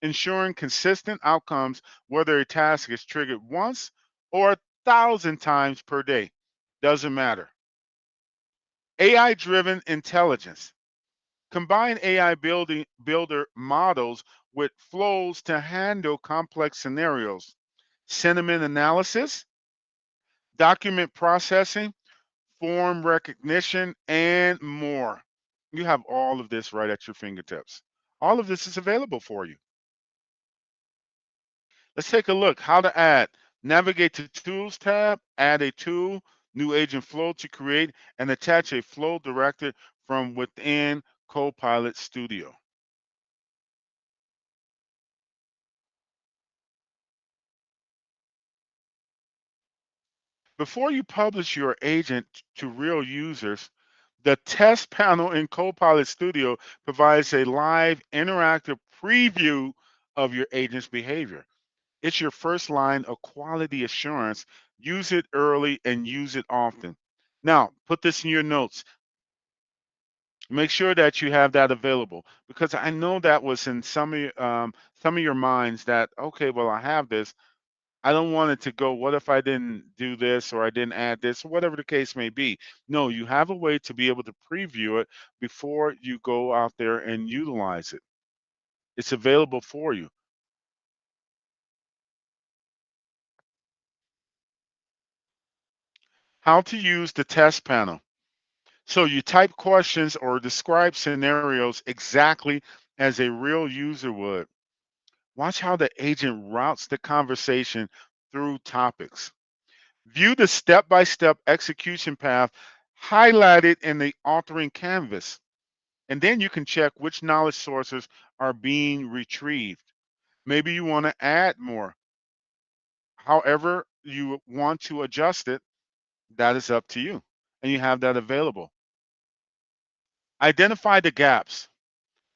ensuring consistent outcomes whether a task is triggered once or 1,000 times per day. Doesn't matter. AI driven intelligence. Combine AI builder models with flows to handle complex scenarios, sentiment analysis, document processing, form recognition, and more. You have all of this right at your fingertips. All of this is available for you. Let's take a look. How to add. Navigate to Tools tab, add a tool, new agent flow to create, and attach a flow directed from within Copilot Studio. Before you publish your agent to real users, the test panel in Copilot Studio provides a live interactive preview of your agent's behavior. It's your first line of quality assurance. Use it early and use it often. Now, put this in your notes. Make sure that you have that available because I know that was in some of your minds that, okay, well, I have this. I don't want it to go, what if I didn't do this or I didn't add this or whatever the case may be. No, you have a way to be able to preview it before you go out there and utilize it. It's available for you. How to use the test panel. So you type questions or describe scenarios exactly as a real user would. Watch how the agent routes the conversation through topics. View the step-by-step execution path highlighted in the authoring canvas. And then you can check which knowledge sources are being retrieved. Maybe you want to add more. However you want to adjust it, that is up to you. And you have that available. Identify the gaps,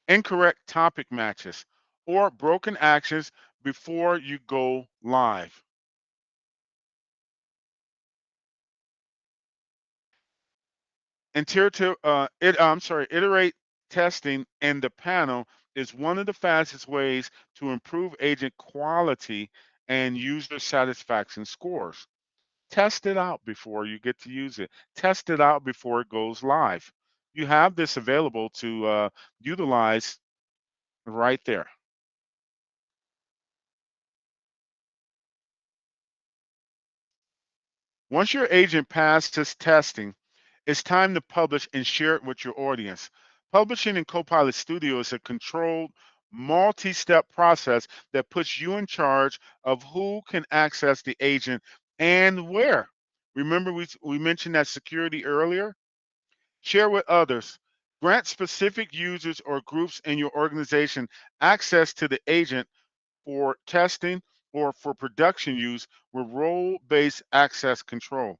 incorrect topic matches, or broken actions before you go live. Iterate testing in the panel is one of the fastest ways to improve agent quality and user satisfaction scores. Test it out before you get to use it. Test it out before it goes live. You have this available to utilize right there. Once your agent passes testing, it's time to publish and share it with your audience. Publishing in Copilot Studio is a controlled, multi step process that puts you in charge of who can access the agent and where. Remember, we mentioned that security earlier? Share with others. Grant specific users or groups in your organization access to the agent for testing or for production use with role based access control.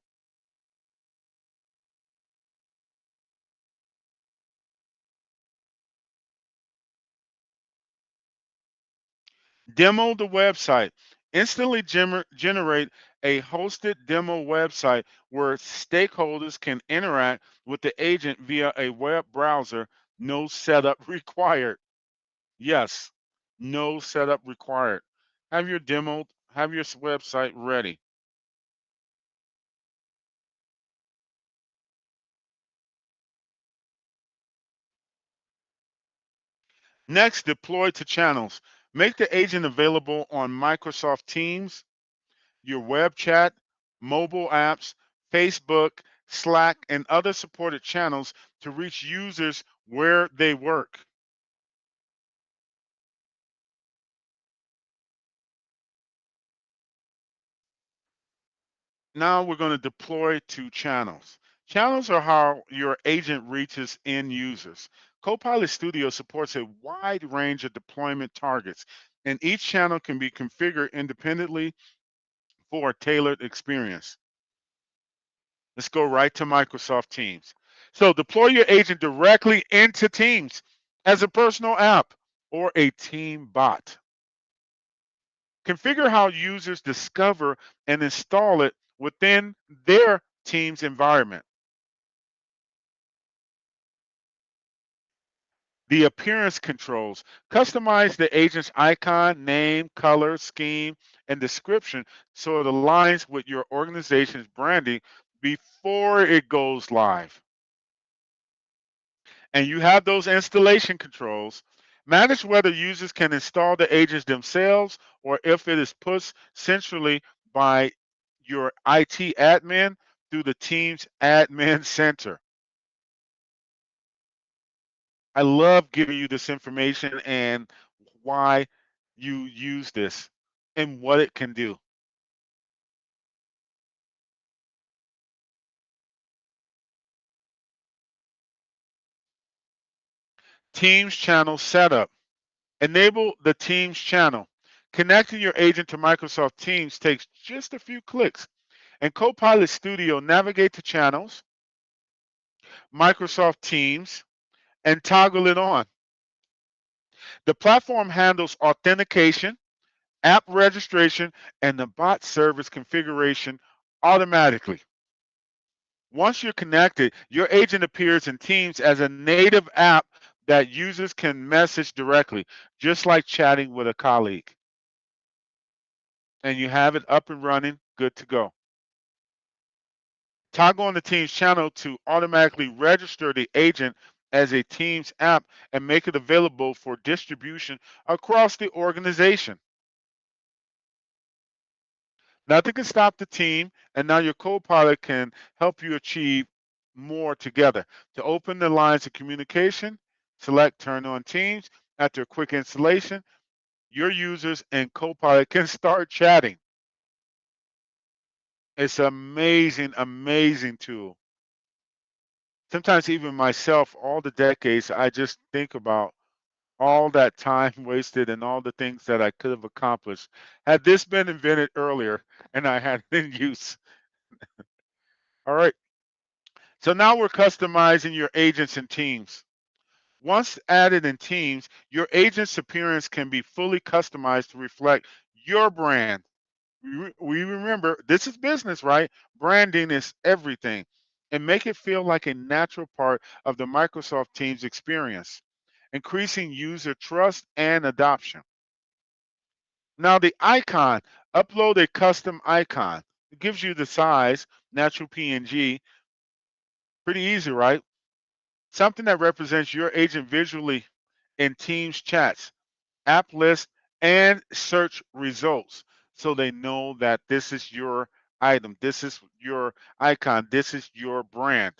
Demo the website. Instantly generate a hosted demo website where stakeholders can interact with the agent via a web browser. No setup required. Yes, no setup required. Have your website ready. Next, deploy to channels. Make the agent available on Microsoft Teams, your web chat, mobile apps, Facebook, Slack, and other supported channels to reach users where they work. Now we're going to deploy to channels. Channels are how your agent reaches end users. Copilot Studio supports a wide range of deployment targets, and each channel can be configured independently for a tailored experience. Let's go right to Microsoft Teams. So deploy your agent directly into Teams as a personal app or a team bot. Configure how users discover and install it within their Teams environment. The appearance controls. Customize the agent's icon, name, color, scheme, and description so it aligns with your organization's branding before it goes live. And you have those installation controls. Manage whether users can install the agents themselves or if it is pushed centrally by your IT admin through the Teams Admin Center. I love giving you this information and why you use this and what it can do. Teams channel setup. Enable the Teams channel. Connecting your agent to Microsoft Teams takes just a few clicks. In Copilot Studio, navigate to channels, Microsoft Teams, and toggle it on. The platform handles authentication, app registration, and the bot service configuration automatically. Once you're connected, your agent appears in Teams as a native app that users can message directly, just like chatting with a colleague. and you have it up and running, good to go. Toggle on the Teams channel to automatically register the agent as a Teams app and make it available for distribution across the organization. Nothing can stop the team, and now your co-pilot can help you achieve more together. To open the lines of communication, select Turn on Teams. After a quick installation, your users and co-pilot can start chatting. It's an amazing, amazing tool. Sometimes even myself, all the decades, I just think about all that time wasted and all the things that I could have accomplished had this been invented earlier and I had it in use. All right. So now we're customizing your agents and teams. Once added in Teams, your agent's appearance can be fully customized to reflect your brand. We remember this is business, right? Branding is everything. And make it feel like a natural part of the Microsoft Teams experience, increasing user trust and adoption. Now, the icon, upload a custom icon. It gives you the size, natural PNG. Pretty easy, right? Something that represents your agent visually in Teams chats, app list, and search results so they know that this is your item, this is your icon, this is your brand.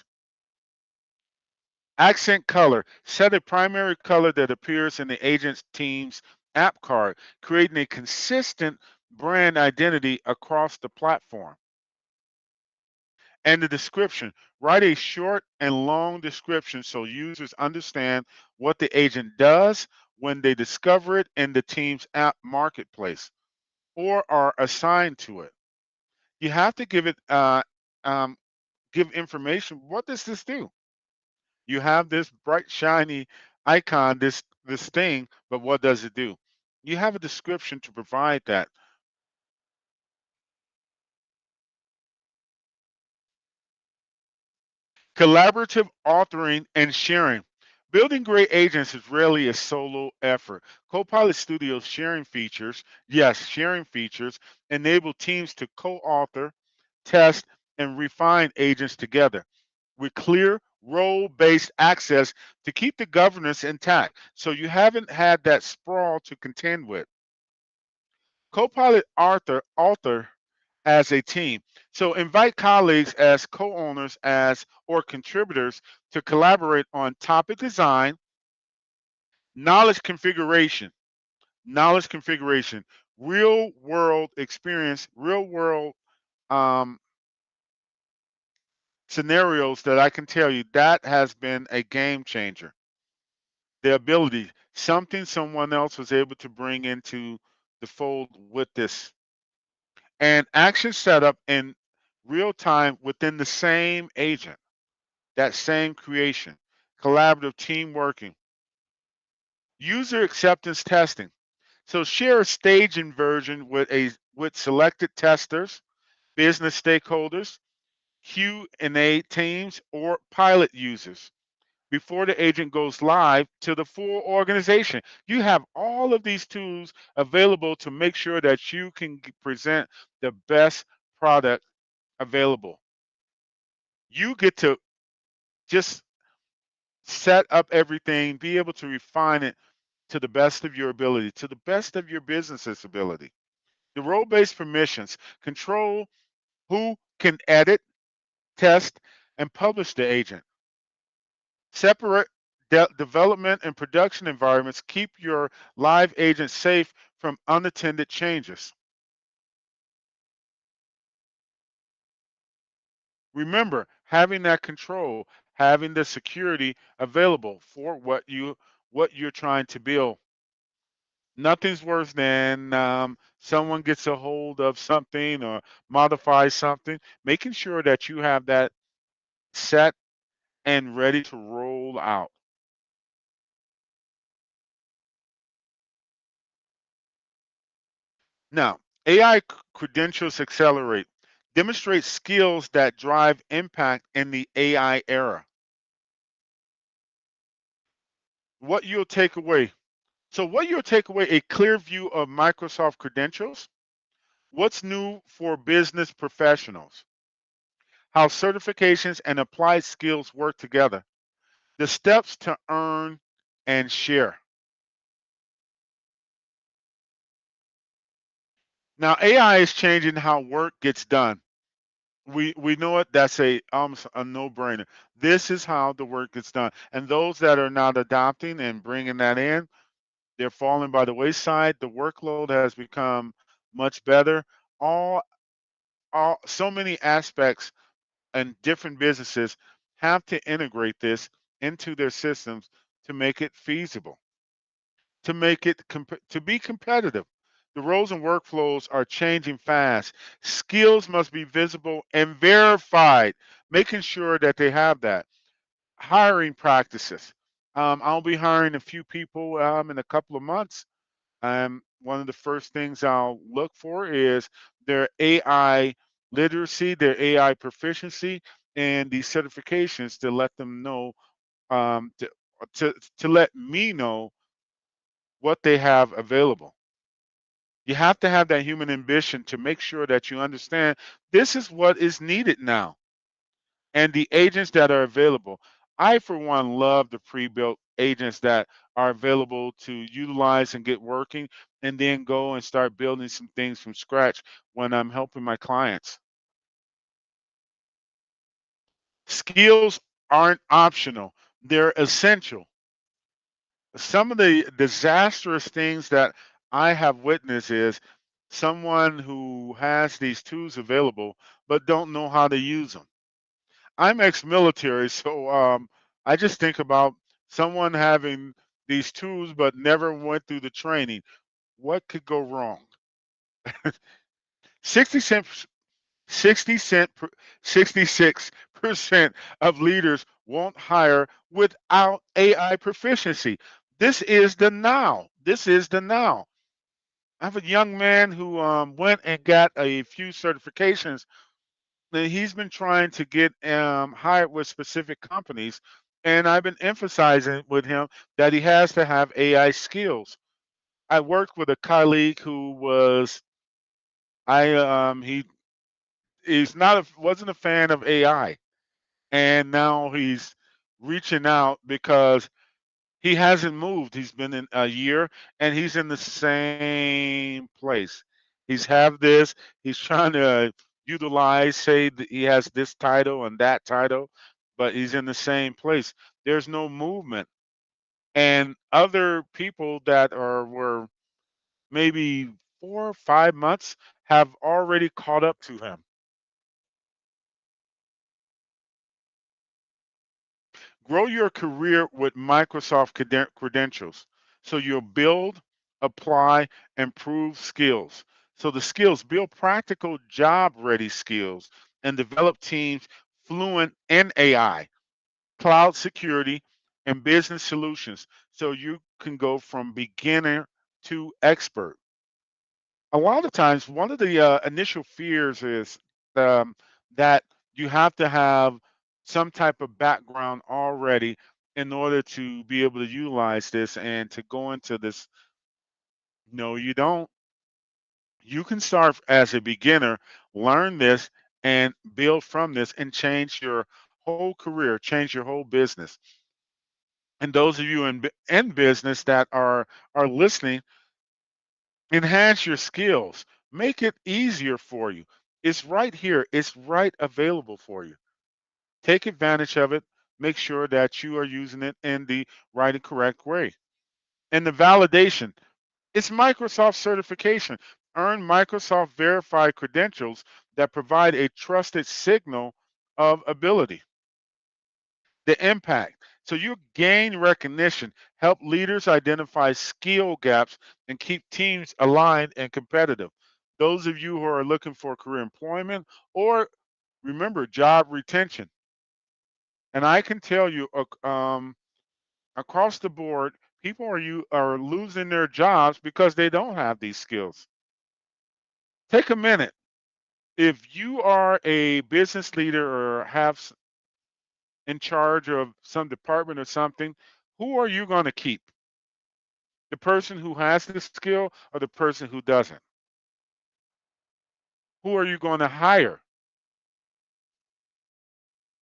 Accent color, set a primary color that appears in the agent's Teams app card, creating a consistent brand identity across the platform. And the description, write a short and long description so users understand what the agent does when they discover it in the Teams app marketplace or are assigned to it. You have to give it um, give information. What does this do? You have this bright shiny icon, this thing, but what does it do? You have a description to provide that. Collaborative authoring and sharing. Building great agents is rarely a solo effort. Copilot Studio's sharing features, yes, sharing features, enable teams to co-author, test, and refine agents together with clear role-based access to keep the governance intact. So you haven't had that sprawl to contend with. Copilot author as a team. So invite colleagues as co-owners as or contributors to collaborate on topic design, knowledge configuration, knowledge configuration, real world experience, real world um, scenarios that I can tell you that has been a game changer. The ability, something someone else was able to bring into the fold with this, and action setup in real time within the same agent, that same creation, collaborative team working, user acceptance testing. So share a staging version with selected testers, business stakeholders, Q&A teams, or pilot users before the agent goes live to the full organization. You have all of these tools available to make sure that you can present the best product available. You get to just set up everything, be able to refine it to the best of your ability, to the best of your business's ability. The role-based permissions control who can edit, test, and publish the agent. Separate development and production environments. Keep your live agent safe from unattended changes. Remember, having that control, having the security available for what you're trying to build. Nothing's worse than someone gets a hold of something or modifies something. Making sure that you have that set and ready to roll out. Now, AI credentials accelerate. Demonstrate skills that drive impact in the AI era. What you'll take away. So, what you'll take away, a clear view of Microsoft credentials, What's new for business professionals? How certifications and applied skills work together. The steps to earn and share. Now, AI is changing how work gets done. We know it. That's a almost a no-brainer. This is how the work gets done. And those that are not adopting and bringing that in, they're falling by the wayside. The workload has become much better. All, so many aspects and different businesses have to integrate this into their systems to make it feasible, to make it to be competitive. The roles and workflows are changing fast. Skills must be visible and verified, making sure that they have that. Hiring practices. I'll be hiring a few people in a couple of months. One of the first things I'll look for is their AI literacy, their AI proficiency, and these certifications to let them know, um, to, to let me know what they have available. You have to have that human ambition to make sure that you understand this is what is needed now and the agents that are available. I, for one, love the pre built agents that are available to utilize and get working and then go and start building some things from scratch when I'm helping my clients. Skills aren't optional, they're essential. Some of the disastrous things that I have witnessed is someone who has these tools available but don't know how to use them. I'm ex-military, so I just think about someone having these tools but never went through the training. What could go wrong? 60 cent, 60 cent, 66% of leaders won't hire without AI proficiency. This is the now. This is the now. I have a young man who went and got a few certifications that he's been trying to get hired with specific companies, and I've been emphasizing with him that he has to have AI skills. I worked with a colleague who was he's not wasn't a fan of AI, and now he's reaching out because he hasn't moved. He's been in a year and he's in the same place. He's have this. He's trying to utilize, say that he has this title and that title, but he's in the same place. There's no movement. And other people that are were maybe 4 or 5 months have already caught up to him. Grow your career with Microsoft credentials. So you'll build, apply, and prove skills. So the skills, build practical job ready skills and develop teams fluent in AI, cloud security, and business solutions. So you can go from beginner to expert. A lot of times, one of the initial fears is um, that you have to have some type of background already in order to be able to utilize this and to go into this. No, you don't. You can start as a beginner, learn this, and build from this and change your whole career, change your whole business. And those of you in business that are listening, enhance your skills, make it easier for you. It's right here, it's right available for you. Take advantage of it. Make sure that you are using it in the right and correct way. And the validation, it's Microsoft certification. Earn Microsoft verified credentials that provide a trusted signal of ability. The impact. So you gain recognition, help leaders identify skill gaps, and keep teams aligned and competitive. Those of you who are looking for career employment or remember job retention, and I can tell you across the board, people are losing their jobs because they don't have these skills. Take a minute. If you are a business leader or have in charge of some department or something, who are you going to keep? The person who has the skill or the person who doesn't? Who are you going to hire?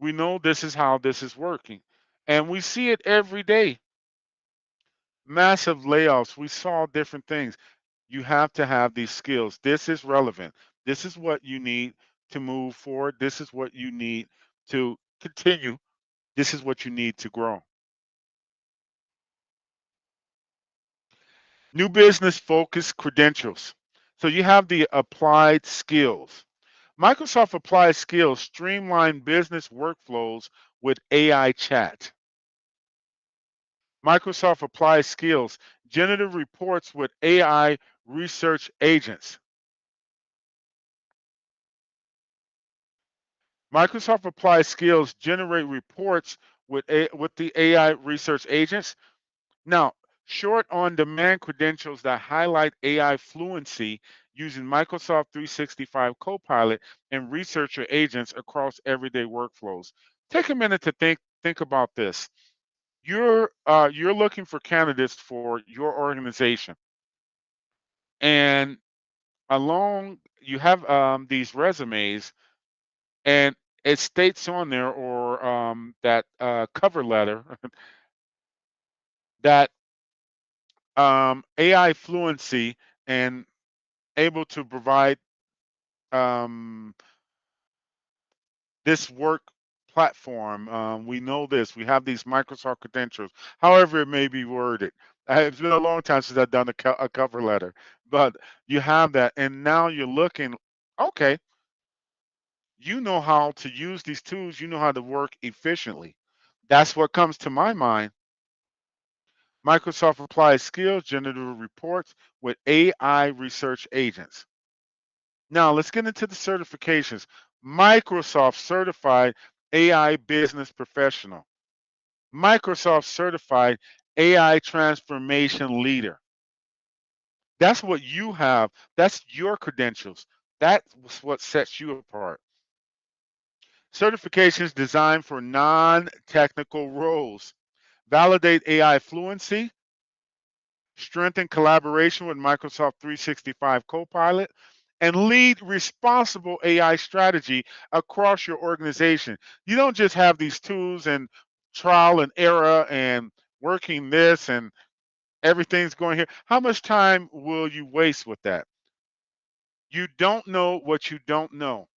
We know this is how this is working. And we see it every day. Massive layoffs. We saw different things. You have to have these skills. This is relevant. This is what you need to move forward. This is what you need to continue. This is what you need to grow. New business focused credentials. So you have the applied skills. Microsoft Applied Skills streamline business workflows with AI chat. Microsoft Applied Skills generative reports with AI research agents. Microsoft Applied Skills generate reports with the AI research agents. Now, short on demand credentials that highlight AI fluency using Microsoft 365 Copilot and researcher agents across everyday workflows. Take a minute to think about this. You're looking for candidates for your organization, and along you have these resumes, and it states on there or that cover letter that AI fluency and able to provide um, this work platform. We know this. We have these Microsoft credentials, however it may be worded. It's been a long time since I've done a cover letter, but you have that, and now you're looking. Okay, you know how to use these tools. You know how to work efficiently. That's what comes to my mind. Microsoft applies skills generative reports with AI research agents. Now let's get into the certifications. Microsoft certified AI business professional. Microsoft certified AI transformation leader. That's what you have. That's your credentials. That's what sets you apart. Certifications designed for non-technical roles. Validate AI fluency, strengthen collaboration with Microsoft 365 Copilot, and lead responsible AI strategy across your organization. You don't just have these tools and trial and error and working this and everything's going here. How much time will you waste with that? You don't know what you don't know.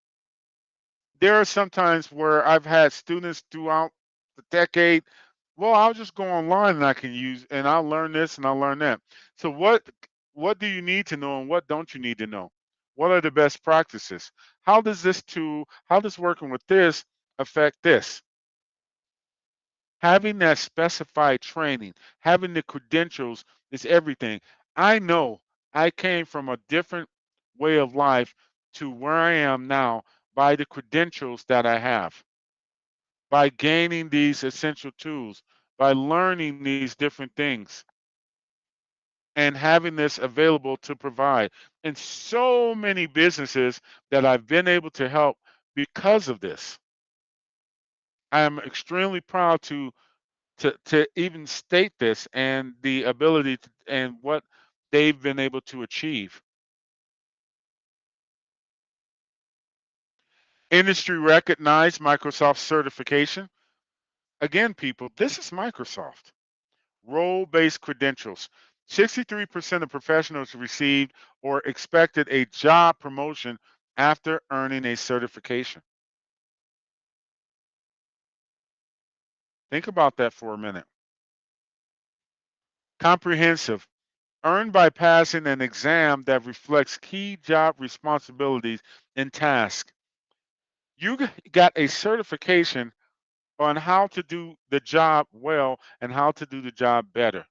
There are some times where I've had students throughout the decade. Well, I'll just go online and I can use and I'll learn this and I'll learn that. So what do you need to know and what don't you need to know? What are the best practices? How does working with this affect this? Having that specified training, having the credentials is everything. I know I came from a different way of life to where I am now by the credentials that I have, by gaining these essential tools, by learning these different things, and having this available to provide. And so many businesses that I've been able to help because of this. I am extremely proud to even state this and the ability to, and what they've been able to achieve. Industry recognized Microsoft certification. Again, people, this is Microsoft. Role-based credentials. 63% of professionals received or expected a job promotion after earning a certification. Think about that for a minute. Comprehensive. Earned by passing an exam that reflects key job responsibilities and tasks. You got a certification on how to do the job well and how to do the job better.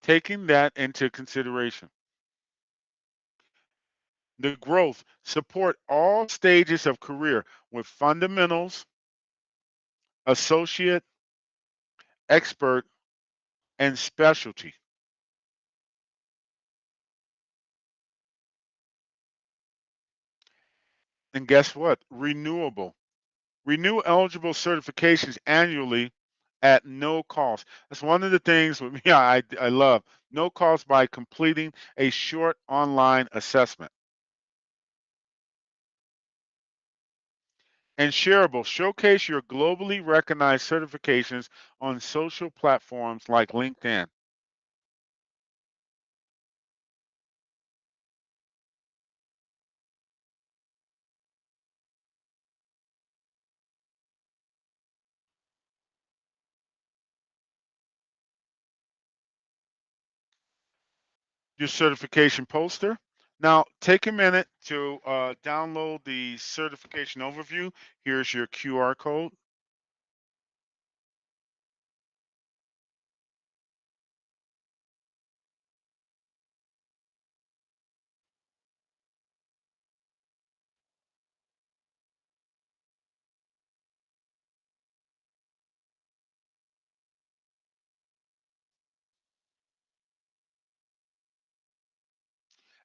Taking that into consideration. The growth, support all stages of career with fundamentals, associate, expert, and specialty. And guess what? Renewable. Renew eligible certifications annually at no cost. That's one of the things with me I love. No cost by completing a short online assessment. And shareable, showcase your globally recognized certifications on social platforms like LinkedIn. Your certification poster. Now, take a minute to download the certification overview. Here's your QR code.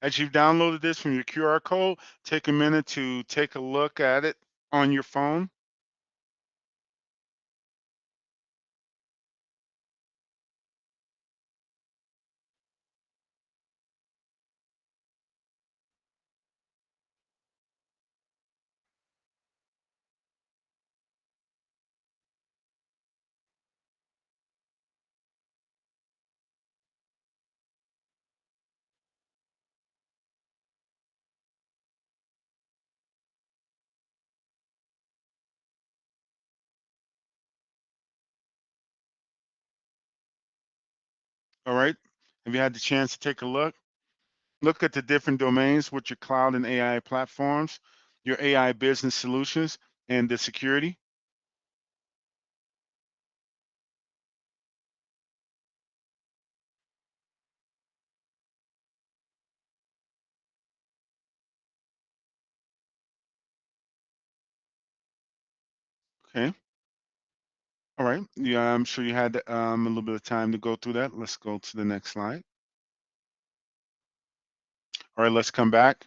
As you've downloaded this from your QR code, take a minute to take a look at it on your phone. All right. Have you had the chance to take a look? Look at the different domains with your cloud and AI platforms, your AI business solutions, and the security. Okay. All right. Yeah, I'm sure you had a little bit of time to go through that. Let's go to the next slide. All right, let's come back.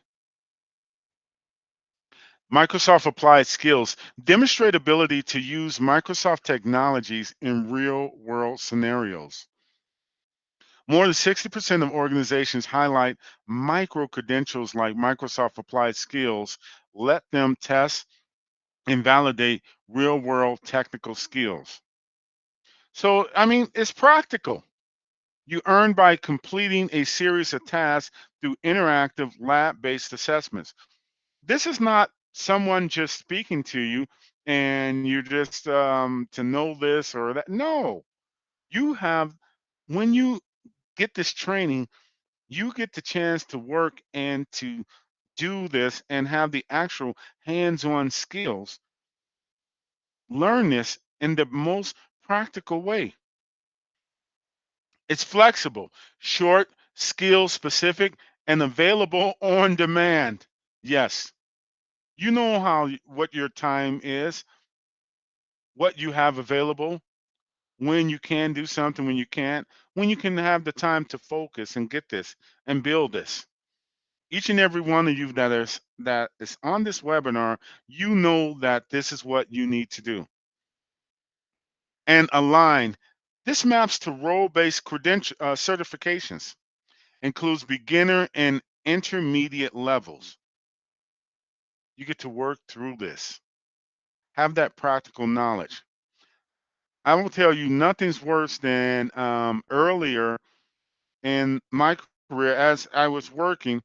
Microsoft Applied Skills demonstrate ability to use Microsoft technologies in real world scenarios. More than 60% of organizations highlight micro credentials like Microsoft Applied Skills, let them test and validate real world technical skills. So, I mean, it's practical. You earn by completing a series of tasks through interactive lab based assessments. This is not someone just speaking to you and you're just to know this or that. No, you have, when you get this training, you get the chance to work and to do this and have the actual hands on skills, learn this in the most practical way. It's flexible, short, skill specific, and available on demand. Yes, you know what your time is, what you have available, when you can do something, when you can't, when you can have the time to focus and get this and build this. Each and every one of you that is on this webinar, you know that this is what you need to do. And align. This maps to role-based credential certifications, includes beginner and intermediate levels. You get to work through this. Have that practical knowledge. I will tell you, nothing's worse than earlier in my career as I was working.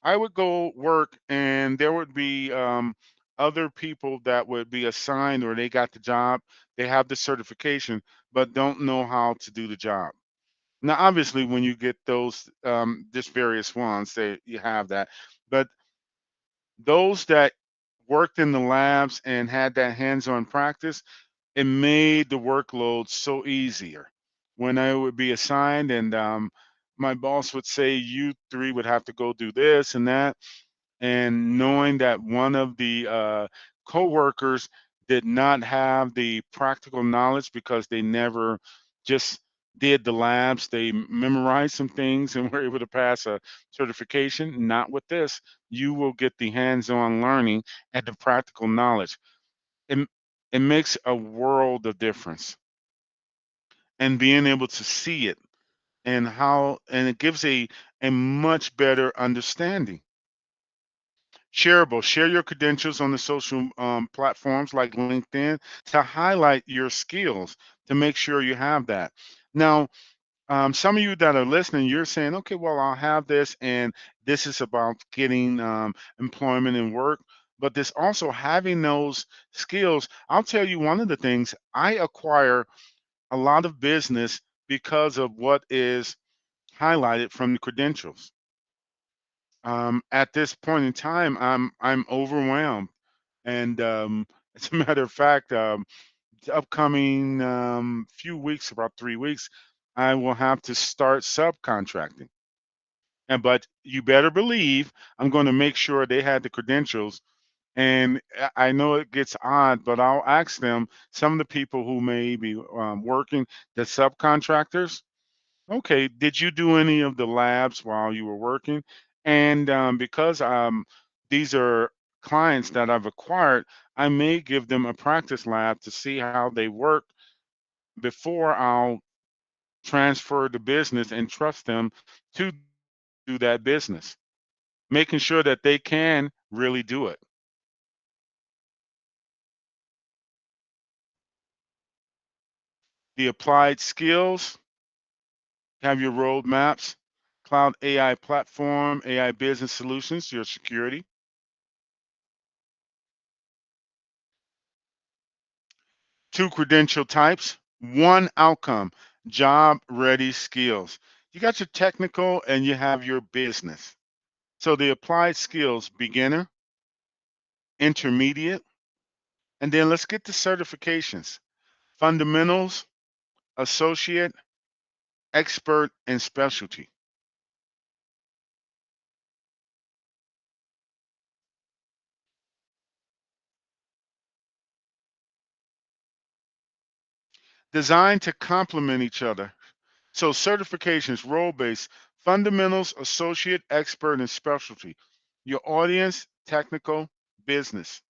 I would go work and there would be other people that would be assigned or they got the job, they have the certification, but don't know how to do the job. Now, obviously, when you get those, just various ones, they you have that. But those that worked in the labs and had that hands-on practice, it made the workload so easier. When I would be assigned and my boss would say, you three would have to go do this and that, and knowing that one of the coworkers did not have the practical knowledge because they never just did the labs, they memorized some things and were able to pass a certification. Not with this. You will get the hands-on learning and the practical knowledge. It, it makes a world of difference. and being able to see it and it gives a much better understanding. Shareable. Share your credentials on the social platforms like LinkedIn to highlight your skills to make sure you have that. Now, some of you that are listening, you're saying, okay, well, I'll have this, and this is about getting employment and work. But this also having those skills. I'll tell you one of the things I acquire a lot of business because of what is highlighted from the credentials. At this point in time, I'm overwhelmed, and as a matter of fact, the upcoming few weeks, about 3 weeks, I will have to start subcontracting. And but you better believe I'm going to make sure they had the credentials. And I know it gets odd, but I'll ask them some of the people who may be working, the subcontractors. Okay, did you do any of the labs while you were working? And because these are clients that I've acquired, I may give them a practice lab to see how they work before I'll transfer the business and trust them to do that business, making sure that they can really do it. The applied skills, have your roadmaps, cloud AI platform, AI business solutions, your security. Two credential types, one outcome, job ready skills. You got your technical and you have your business. So the applied skills, beginner, intermediate, and then let's get the certifications. Fundamentals, associate, expert, and specialty. Designed to complement each other. So certifications, role-based, fundamentals, associate, expert, and specialty. Your audience, technical, business.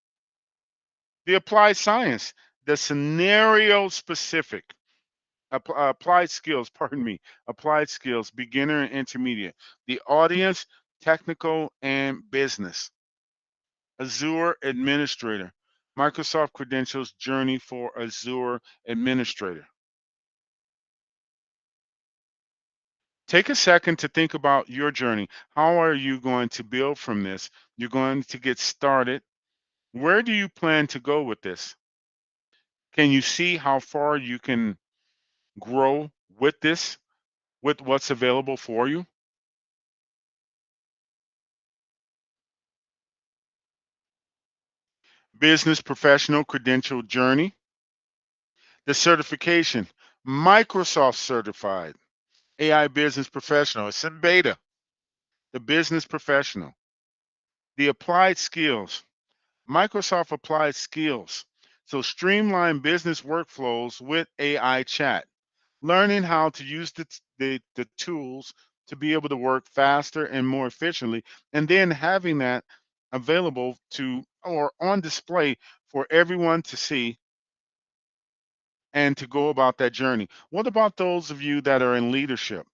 The applied science, the scenario specific, applied skills, pardon me, applied skills, beginner and intermediate. The audience, technical, and business. Azure administrator, Microsoft credentials journey for Azure administrator. Take a second to think about your journey. How are you going to build from this? You're going to get started. Where do you plan to go with this? Can you see how far you can grow with this, with what's available for you? Business professional credential journey, the certification, Microsoft certified, AI business professional, it's in beta, the business professional, the applied skills, Microsoft applied skills. So streamline business workflows with AI chat, learning how to use the tools to be able to work faster and more efficiently, and then having that available to or on display for everyone to see and to go about that journey. What about those of you that are in leadership?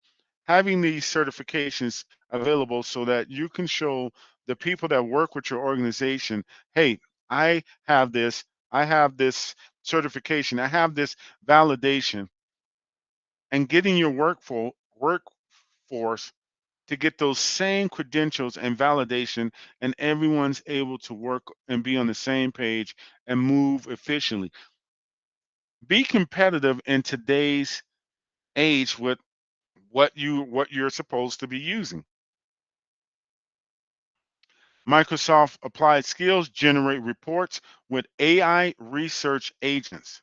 Having these certifications available so that you can show the people that work with your organization, hey, I have this, I have this certification, I have this validation, and getting your workforce to get those same credentials and validation, and everyone's able to work and be on the same page and move efficiently. Be competitive in today's age with what you're supposed to be using. Microsoft Applied Skills generate reports with AI research agents.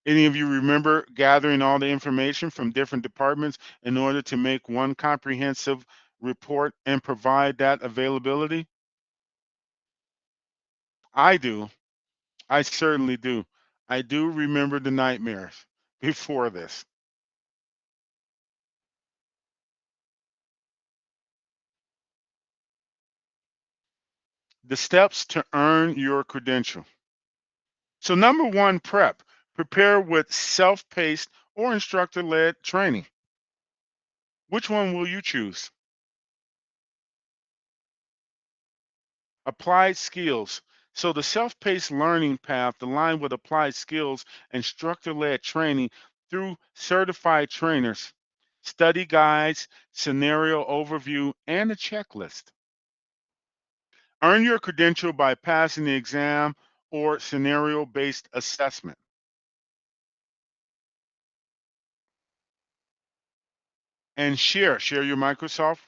Any of you remember gathering all the information from different departments in order to make one comprehensive report and provide that availability? I do. I certainly do. I do remember the nightmares before this. The steps to earn your credential. So, number one, prep. Prepare with self paced or instructor led training. Which one will you choose? Applied skills. So the self paced learning path aligned with applied skills, instructor led training through certified trainers, study guides, scenario overview, and a checklist. Earn your credential by passing the exam or scenario based assessment. And share your Microsoft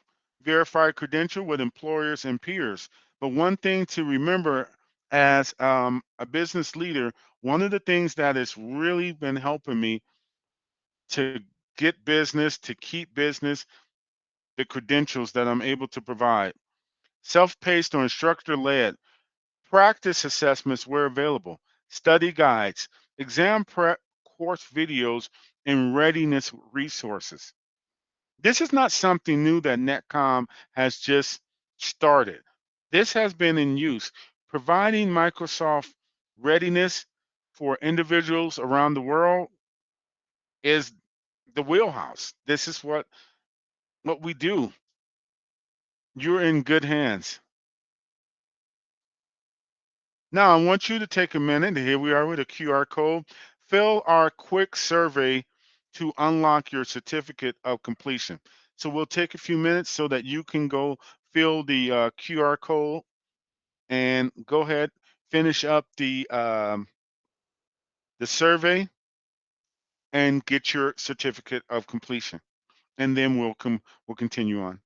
verified credential with employers and peers. But one thing to remember as a business leader, one of the things that has really been helping me to get business, to keep business, the credentials that I'm able to provide. Self-paced or instructor-led practice assessments where available, study guides, exam prep course videos, and readiness resources. This is not something new that Netcom has just started. This has been in use, providing Microsoft readiness for individuals around the world is the wheelhouse. This is what we do. You're in good hands. Now, I want you to take a minute. Here we are with a QR code. Fill our quick survey to unlock your certificate of completion. So we'll take a few minutes so that you can go fill the QR code and go ahead, finish up the survey and get your certificate of completion. And then we'll continue on.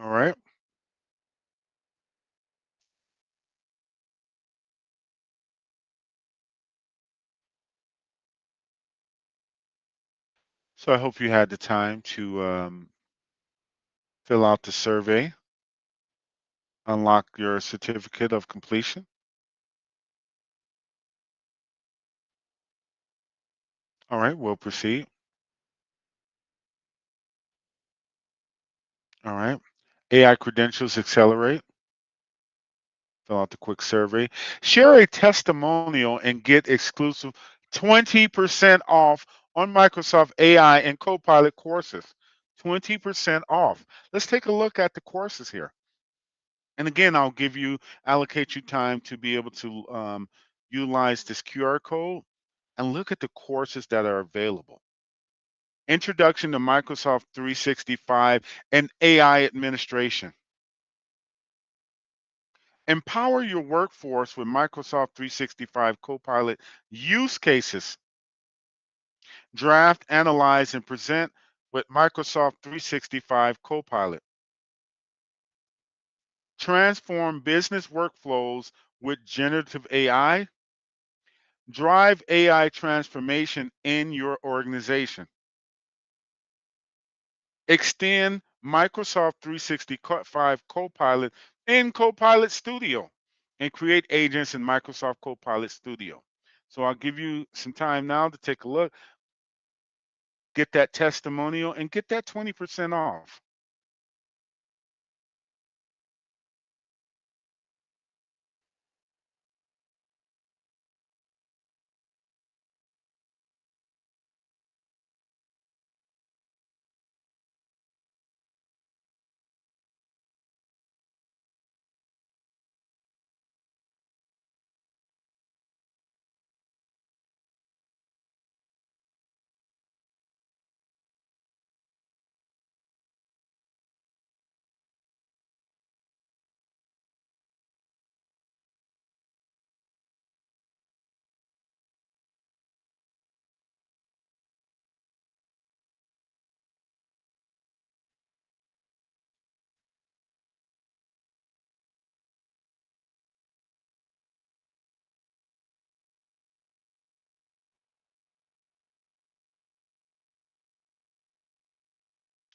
All right. So I hope you had the time to fill out the survey, unlock your certificate of completion. All right, we'll proceed. All right. AI credentials accelerate. Fill out the quick survey. Share a testimonial and get exclusive 20% off on Microsoft AI and Copilot courses. 20% off. Let's take a look at the courses here. And again, allocate you time to be able to utilize this QR code and look at the courses that are available. Introduction to Microsoft 365 and AI administration. Empower your workforce with Microsoft 365 Copilot use cases. Draft, analyze, and present with Microsoft 365 Copilot. Transform business workflows with generative AI. Drive AI transformation in your organization. Extend Microsoft 365 Copilot in Copilot Studio and create agents in Microsoft Copilot Studio. So I'll give you some time now to take a look, get that testimonial, and get that 20% off.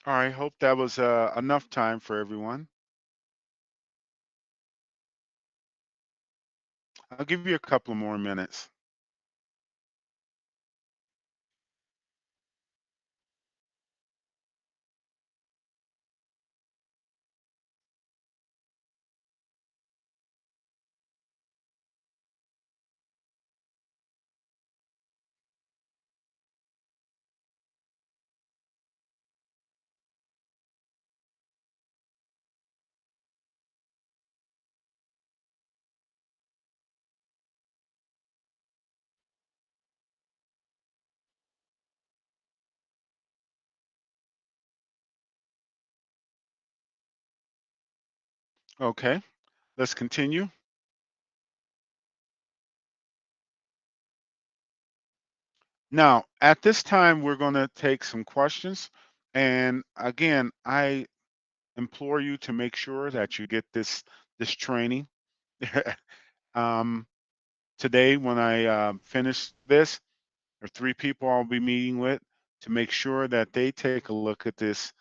All right, hope that was enough time for everyone. I'll give you a couple more minutes. Okay, let's continue. Now, at this time, we're going to take some questions. And again, I implore you to make sure that you get this training. um, Today, when I finish this, there are three people I'll be meeting with to make sure that they take a look at this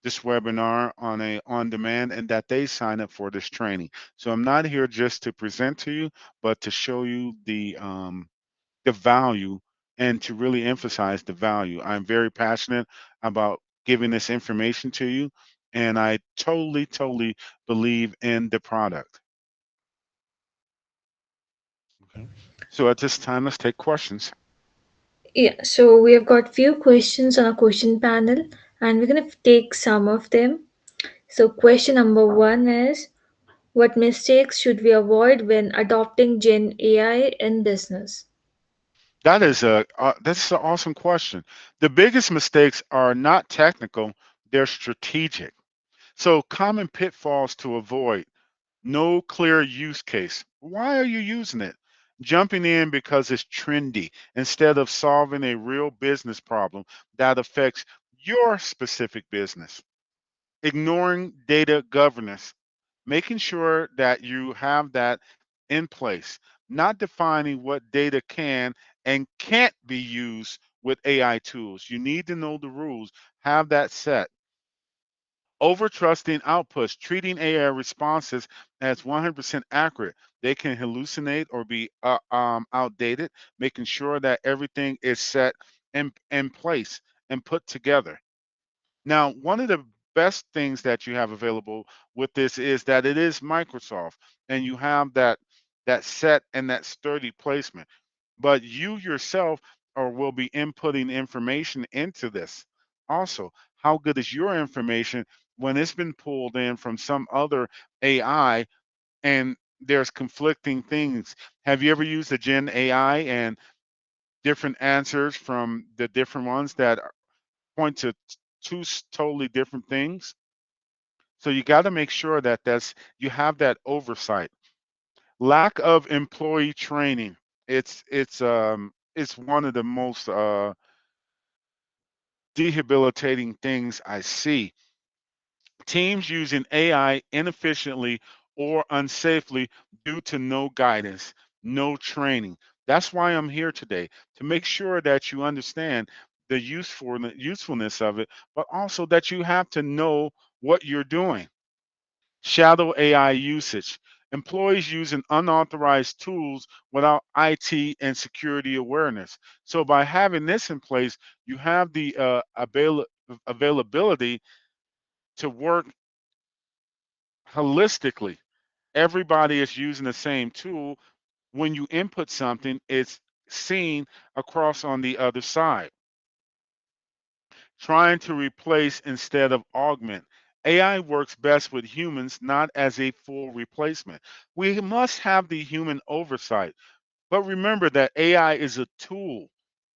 webinar on demand and that they sign up for this training. So I'm not here just to present to you, but to show you the value and to really emphasize the value. I'm very passionate about giving this information to you, and I totally believe in the product. Okay. So at this time, let's take questions. Yeah, so we have got few questions on a question panel, and we're gonna take some of them. So question number one is, what mistakes should we avoid when adopting Gen AI in business? That's an awesome question. The biggest mistakes are not technical; they're strategic. So common pitfalls to avoid: no clear use case. Why are you using it? Jumping in because it's trendy instead of solving a real business problem that affects your specific business. Ignoring data governance, making sure that you have that in place, not defining what data can and can't be used with AI tools. You need to know the rules, have that set. Over trusting outputs, treating AI responses as 100% accurate. They can hallucinate or be outdated, making sure that everything is set in place and put together. Now, one of the best things that you have available with this is that it is Microsoft, and you have that set and that sturdy placement. But you yourself or will be inputting information into this. Also, how good is your information when it's been pulled in from some other AI and there's conflicting things? Have you ever used the Gen AI and different answers from the different ones that point to two totally different things? So you got to make sure that you have that oversight. Lack of employee training. It's one of the most debilitating things I see. Teams using AI inefficiently or unsafely due to no guidance, no training. That's why I'm here today, to make sure that you understand the usefulness of it, but also that you have to know what you're doing. Shadow AI usage. Employees using unauthorized tools without IT and security awareness. So by having this in place, you have the availability to work holistically. Everybody is using the same tool. When you input something, it's seen across on the other side. Trying to replace instead of augment. AI works best with humans, not as a full replacement. We must have the human oversight. But remember that AI is a tool.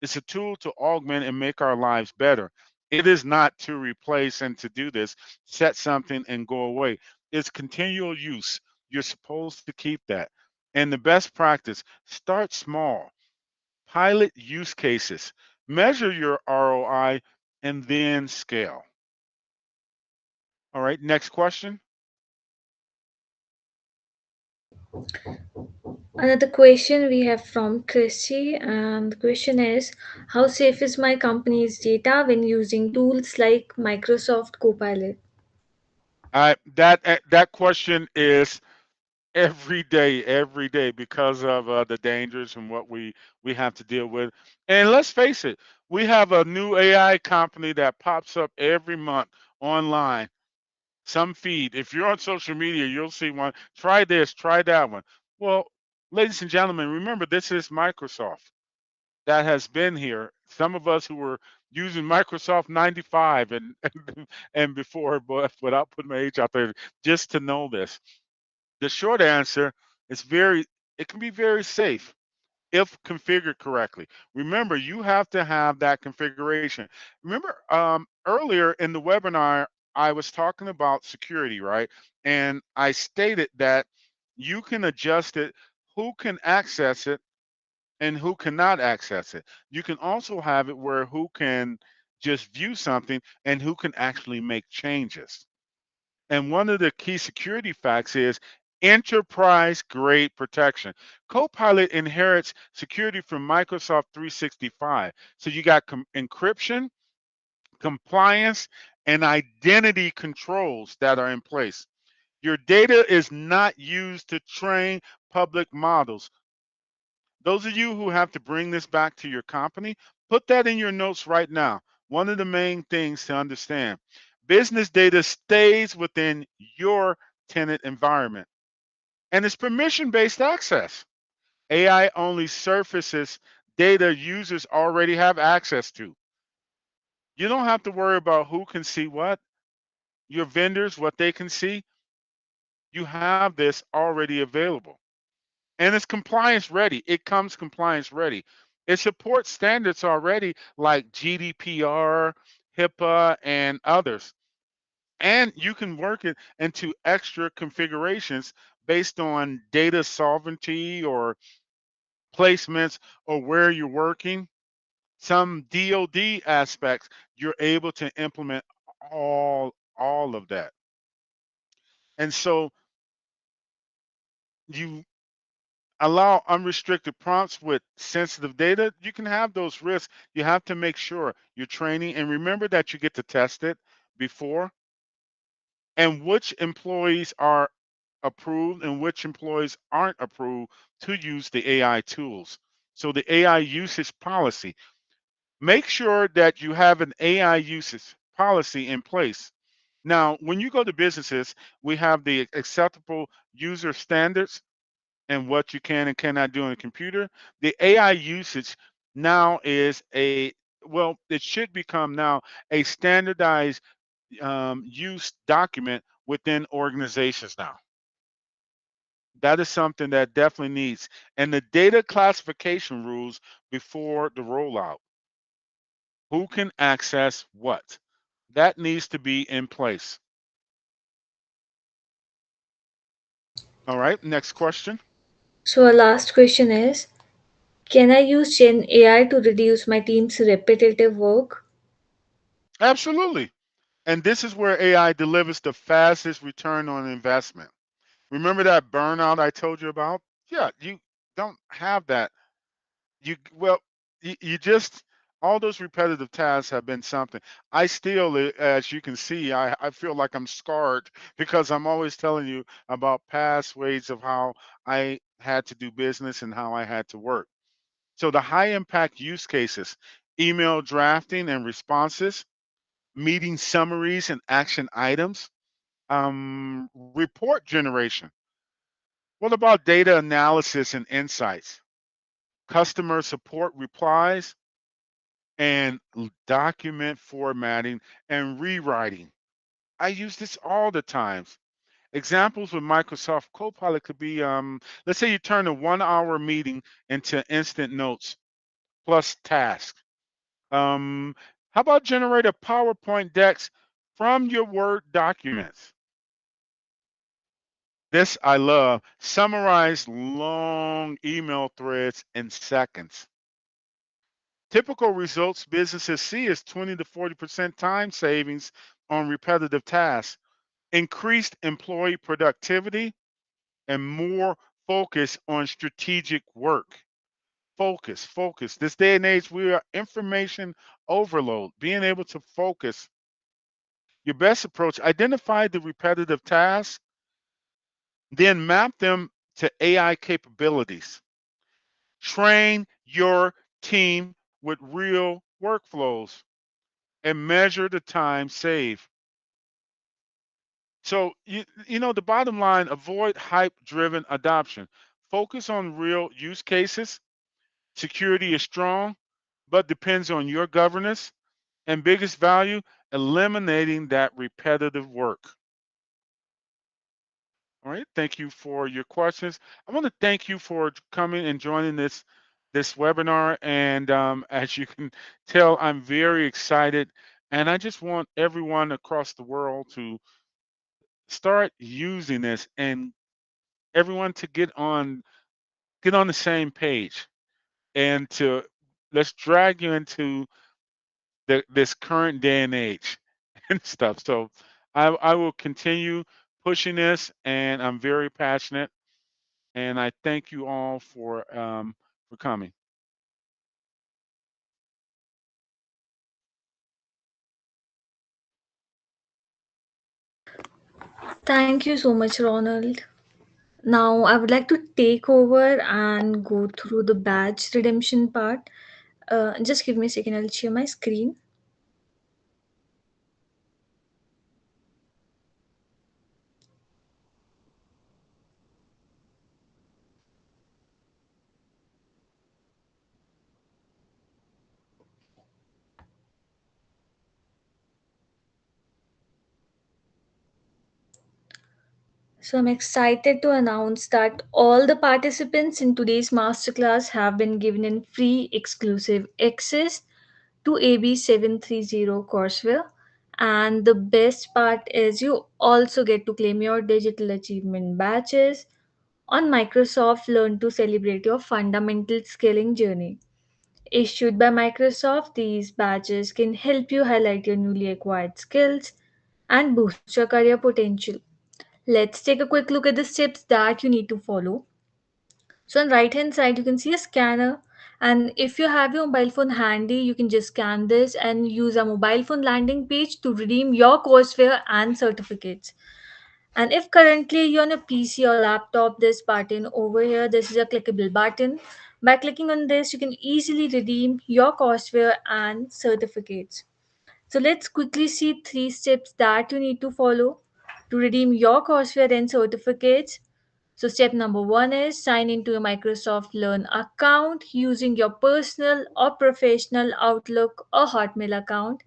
It's a tool to augment and make our lives better. It is not to replace and to do this, set something and go away. It's continual use. You're supposed to keep that. And the best practice, start small, pilot use cases, measure your ROI, and then scale. All right, next question. Another question we have from Chrissy, and the question is: how safe is my company's data when using tools like Microsoft Copilot? That question is every day because of the dangers and what we have to deal with. And let's face it, we have a new AI company that pops up every month online. Some feed. If you're on social media, you'll see one. Try this, try that one. Well, ladies and gentlemen, remember this is Microsoft that has been here. Some of us who were using Microsoft 95 and before, but without putting my age out there, just to know this. The short answer is it can be very safe if configured correctly. Remember, you have to have that configuration. Remember, earlier in the webinar, I was talking about security, right? And I stated that you can adjust it, who can access it, and who cannot access it. You can also have it where who can just view something and who can actually make changes. And one of the key security facts is enterprise grade protection. Copilot inherits security from Microsoft 365. So you got encryption, compliance, and identity controls that are in place. Your data is not used to train public models. Those of you who have to bring this back to your company, put that in your notes right now. One of the main things to understand, business data stays within your tenant environment and it's permission based access. AI only surfaces data users already have access to. You don't have to worry about who can see what, your vendors, what they can see. You have this already available. And it's compliance ready. It comes compliance ready. It supports standards already like GDPR, HIPAA, and others. And you can work it into extra configurations based on data sovereignty or placements or where you're working. Some DoD aspects, you're able to implement all of that. And so you allow unrestricted prompts with sensitive data, you can have those risks. You have to make sure you're training and remember that you get to test it before and which employees are approved and which employees aren't approved to use the AI tools. So the AI usage policy. Make sure that you have an AI usage policy in place. Now, when you go to businesses, we have the acceptable user standards and what you can and cannot do on a computer. The AI usage now is well, it should become now a standardized use document within organizations now. That is something that definitely needs. And the data classification rules before the rollout. Who can access what? That needs to be in place. All right, next question. So, our last question is, can I use Gen AI to reduce my team's repetitive work? Absolutely. And this is where AI delivers the fastest return on investment. Remember that burnout I told you about? Yeah, you don't have that. Well, you just all those repetitive tasks have been something. I still, as you can see, I feel like I'm scarred because I'm always telling you about past ways of how I had to do business and how I had to work. So the high impact use cases, email drafting and responses, meeting summaries and action items, report generation. What about data analysis and insights? Customer support replies and document formatting and rewriting. I use this all the times. Examples with Microsoft Copilot could be, let's say you turn a 1 hour meeting into instant notes plus tasks. Um, how about generate a PowerPoint decks from your Word documents? This I love. Summarize long email threads in seconds. Typical results businesses see is 20 to 40% time savings on repetitive tasks, increased employee productivity, and more focus on strategic work. Focus, focus. This day and age, we are information overload. Being able to focus. Your best approach, identify the repetitive tasks, then map them to AI capabilities. Train your team with real workflows and measure the time saved. So the bottom line, avoid hype driven adoption. Focus on real use cases. Security is strong, but depends on your governance and biggest value, eliminating that repetitive work. All right. Thank you for your questions. I want to thank you for coming and joining this webinar. And as you can tell, I'm very excited. And I just want everyone across the world to start using this and everyone to get on the same page and to let's drag you into this current day and age and stuff. So I will continue pushing this, and I'm very passionate. And I thank you all for coming. Thank you so much, Ronald. Now, I would like to take over and go through the badge redemption part. Just give me a second, I'll share my screen. So, I'm excited to announce that all the participants in today's masterclass have been given in free exclusive access to AB730 courseware. And the best part is you also get to claim your digital achievement badges on Microsoft Learn to celebrate your fundamental scaling journey. Issued by Microsoft, these badges can help you highlight your newly acquired skills and boost your career potential. Let's take a quick look at the steps that you need to follow. So on right hand side you can see a scanner, and if you have your mobile phone handy you can just scan this and use a mobile phone landing page to redeem your courseware and certificates. And if currently you're on a PC or laptop, this button over here, this is a clickable button By clicking on this, you can easily redeem your courseware and certificates. So let's quickly see three steps that you need to follow to redeem your courseware and certificates. So step number one is sign into your Microsoft Learn account using your personal or professional Outlook or Hotmail account.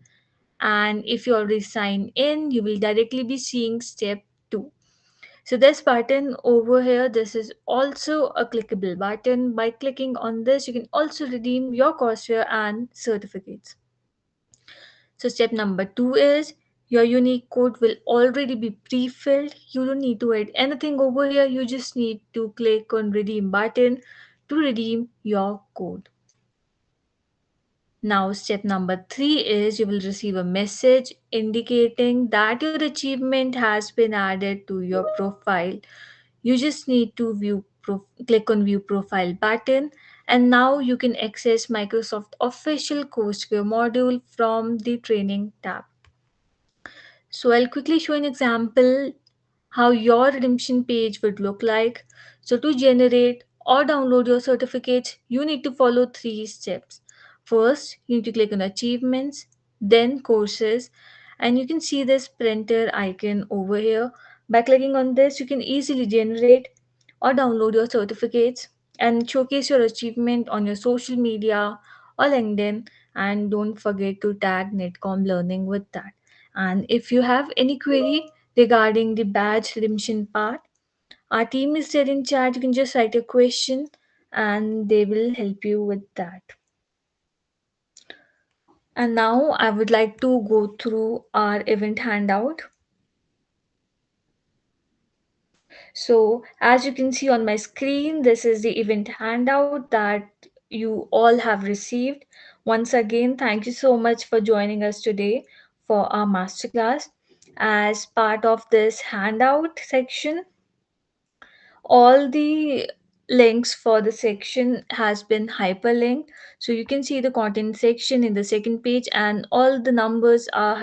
And if you already sign in, you will directly be seeing step two. So this button over here, this is also a clickable button. By clicking on this, you can also redeem your courseware and certificates. So step number two is your unique code will already be pre-filled. You don't need to add anything over here. You just need to click on redeem button to redeem your code. Now, step number three is you will receive a message indicating that your achievement has been added to your profile. You just need to click on view profile button, and now you can access Microsoft official courseware module from the training tab. So I'll quickly show an example how your redemption page would look like. So to generate or download your certificates, you need to follow three steps. First, you need to click on achievements, then courses, and you can see this printer icon over here. By clicking on this, you can easily generate or download your certificates and showcase your achievement on your social media or LinkedIn. And don't forget to tag Netcom Learning with that. And if you have any query regarding the badge redemption part, our team is there in chat. You can just write a question and they will help you with that. And now I would like to go through our event handout. So as you can see on my screen, this is the event handout that you all have received. Once again, thank you so much for joining us today for our masterclass. As part of this handout section, all the links for the section has been hyperlinked, so you can see the content section in the second page and all the numbers are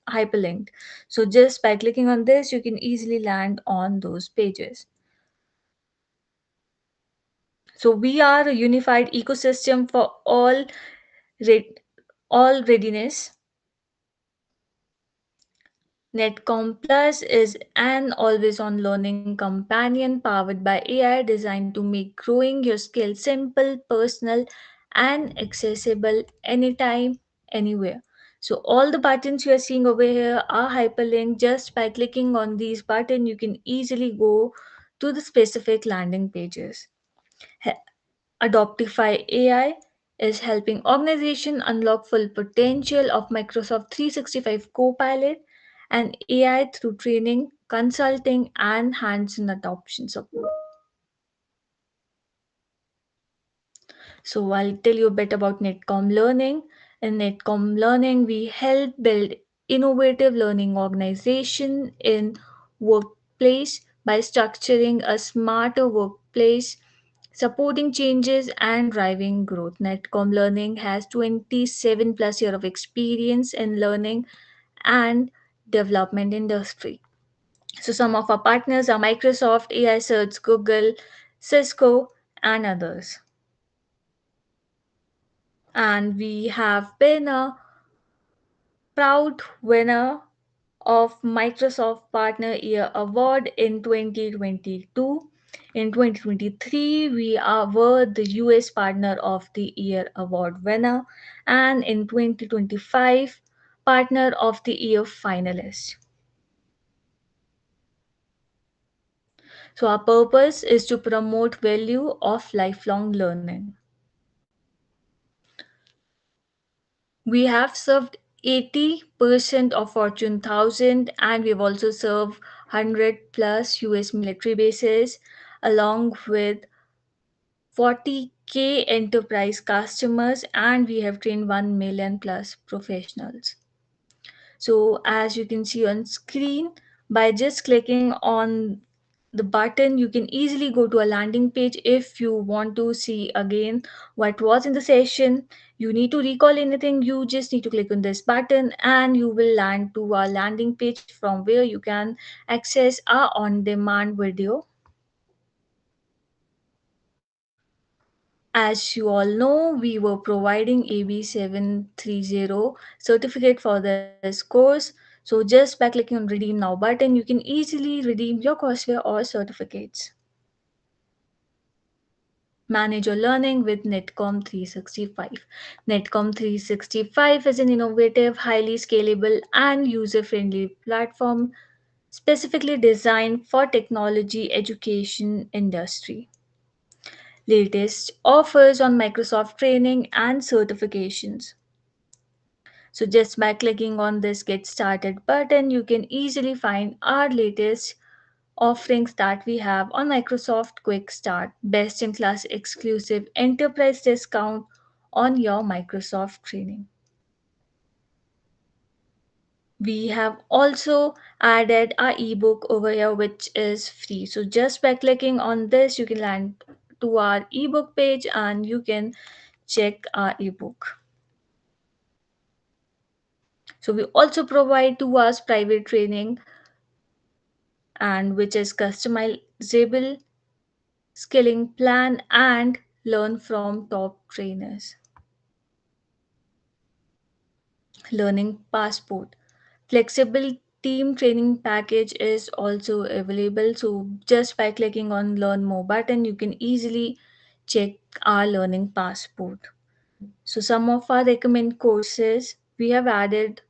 hyperlinked. So just by clicking on this, you can easily land on those pages. So we are a unified ecosystem for re- all readiness. Netcom Plus is an always on learning companion powered by AI designed to make growing your skills simple, personal, and accessible anytime, anywhere. So, all the buttons you are seeing over here are hyperlinked. Just by clicking on these buttons, you can easily go to the specific landing pages. Adoptify AI is helping organizations unlock full potential of Microsoft 365 Copilot and AI through training, consulting, and hands-on adoption support. So I'll tell you a bit about Netcom Learning. In Netcom Learning, we help build innovative learning organization in workplace by structuring a smarter workplace, supporting changes and driving growth. Netcom Learning has 27 plus year of experience in learning and development industry. So some of our partners are Microsoft, AI Search, Google, Cisco, and others. And we have been a proud winner of Microsoft Partner Year Award in 2022. In 2023, were the US Partner of the Year Award winner, and in 2025, Partner of the Year finalist. So, our purpose is to promote value of lifelong learning. We have served 80% of Fortune 1000, and we've also served 100 plus US military bases along with 40K enterprise customers, and we have trained 1 million plus professionals. So as you can see on screen, by just clicking on the button, you can easily go to a landing page. If you want to see again what was in the session, you need to recall anything, you just need to click on this button and you will land to our landing page from where you can access our on demand video. As you all know, we were providing AB730 certificate for this course. So just by clicking on redeem now button, you can easily redeem your courseware or certificates. Manage your learning with Netcom 365. Netcom 365 is an innovative, highly scalable, and user friendly platform specifically designed for technology education industry. Latest offers on Microsoft training and certifications. So just by clicking on this get started button, you can easily find our latest offerings that we have on Microsoft Quick Start, best in class exclusive enterprise discount on your Microsoft training. We have also added our ebook over here, which is free. So just by clicking on this, you can land to our ebook page and you can check our ebook. So we also provide 2 hours private training and which is customizable skilling plan and learn from top trainers. Learning passport. Flexible team training package is also available. So just by clicking on learn more button, you can easily check our learning passport. So some of our recommend courses we have added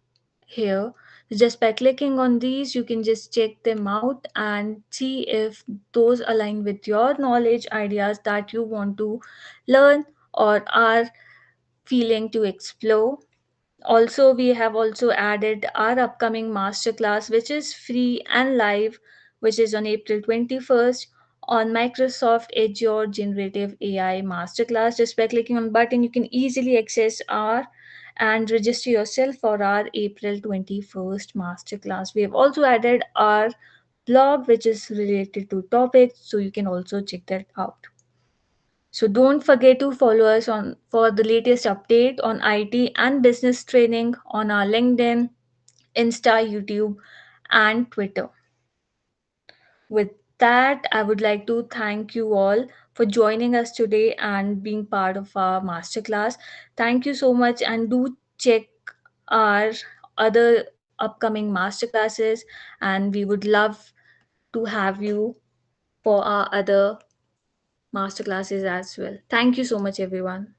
here. Just by clicking on these, you can just check them out and see if those align with your knowledge ideas that you want to learn or are feeling to explore. Also, we have also added our upcoming masterclass, which is free and live, which is on April 21st on Microsoft Azure Generative AI Masterclass. Just by clicking on button, you can easily access our and register yourself for our April 21st masterclass. We have also added our blog, which is related to topics, so you can also check that out. So don't forget to follow us on for the latest update on IT and business training on our LinkedIn, Insta, YouTube, and Twitter. With that, I would like to thank you all for joining us today and being part of our masterclass. Thank you so much, and do check our other upcoming masterclasses. And we would love to have you for our other masterclasses as well. Thank you so much, everyone.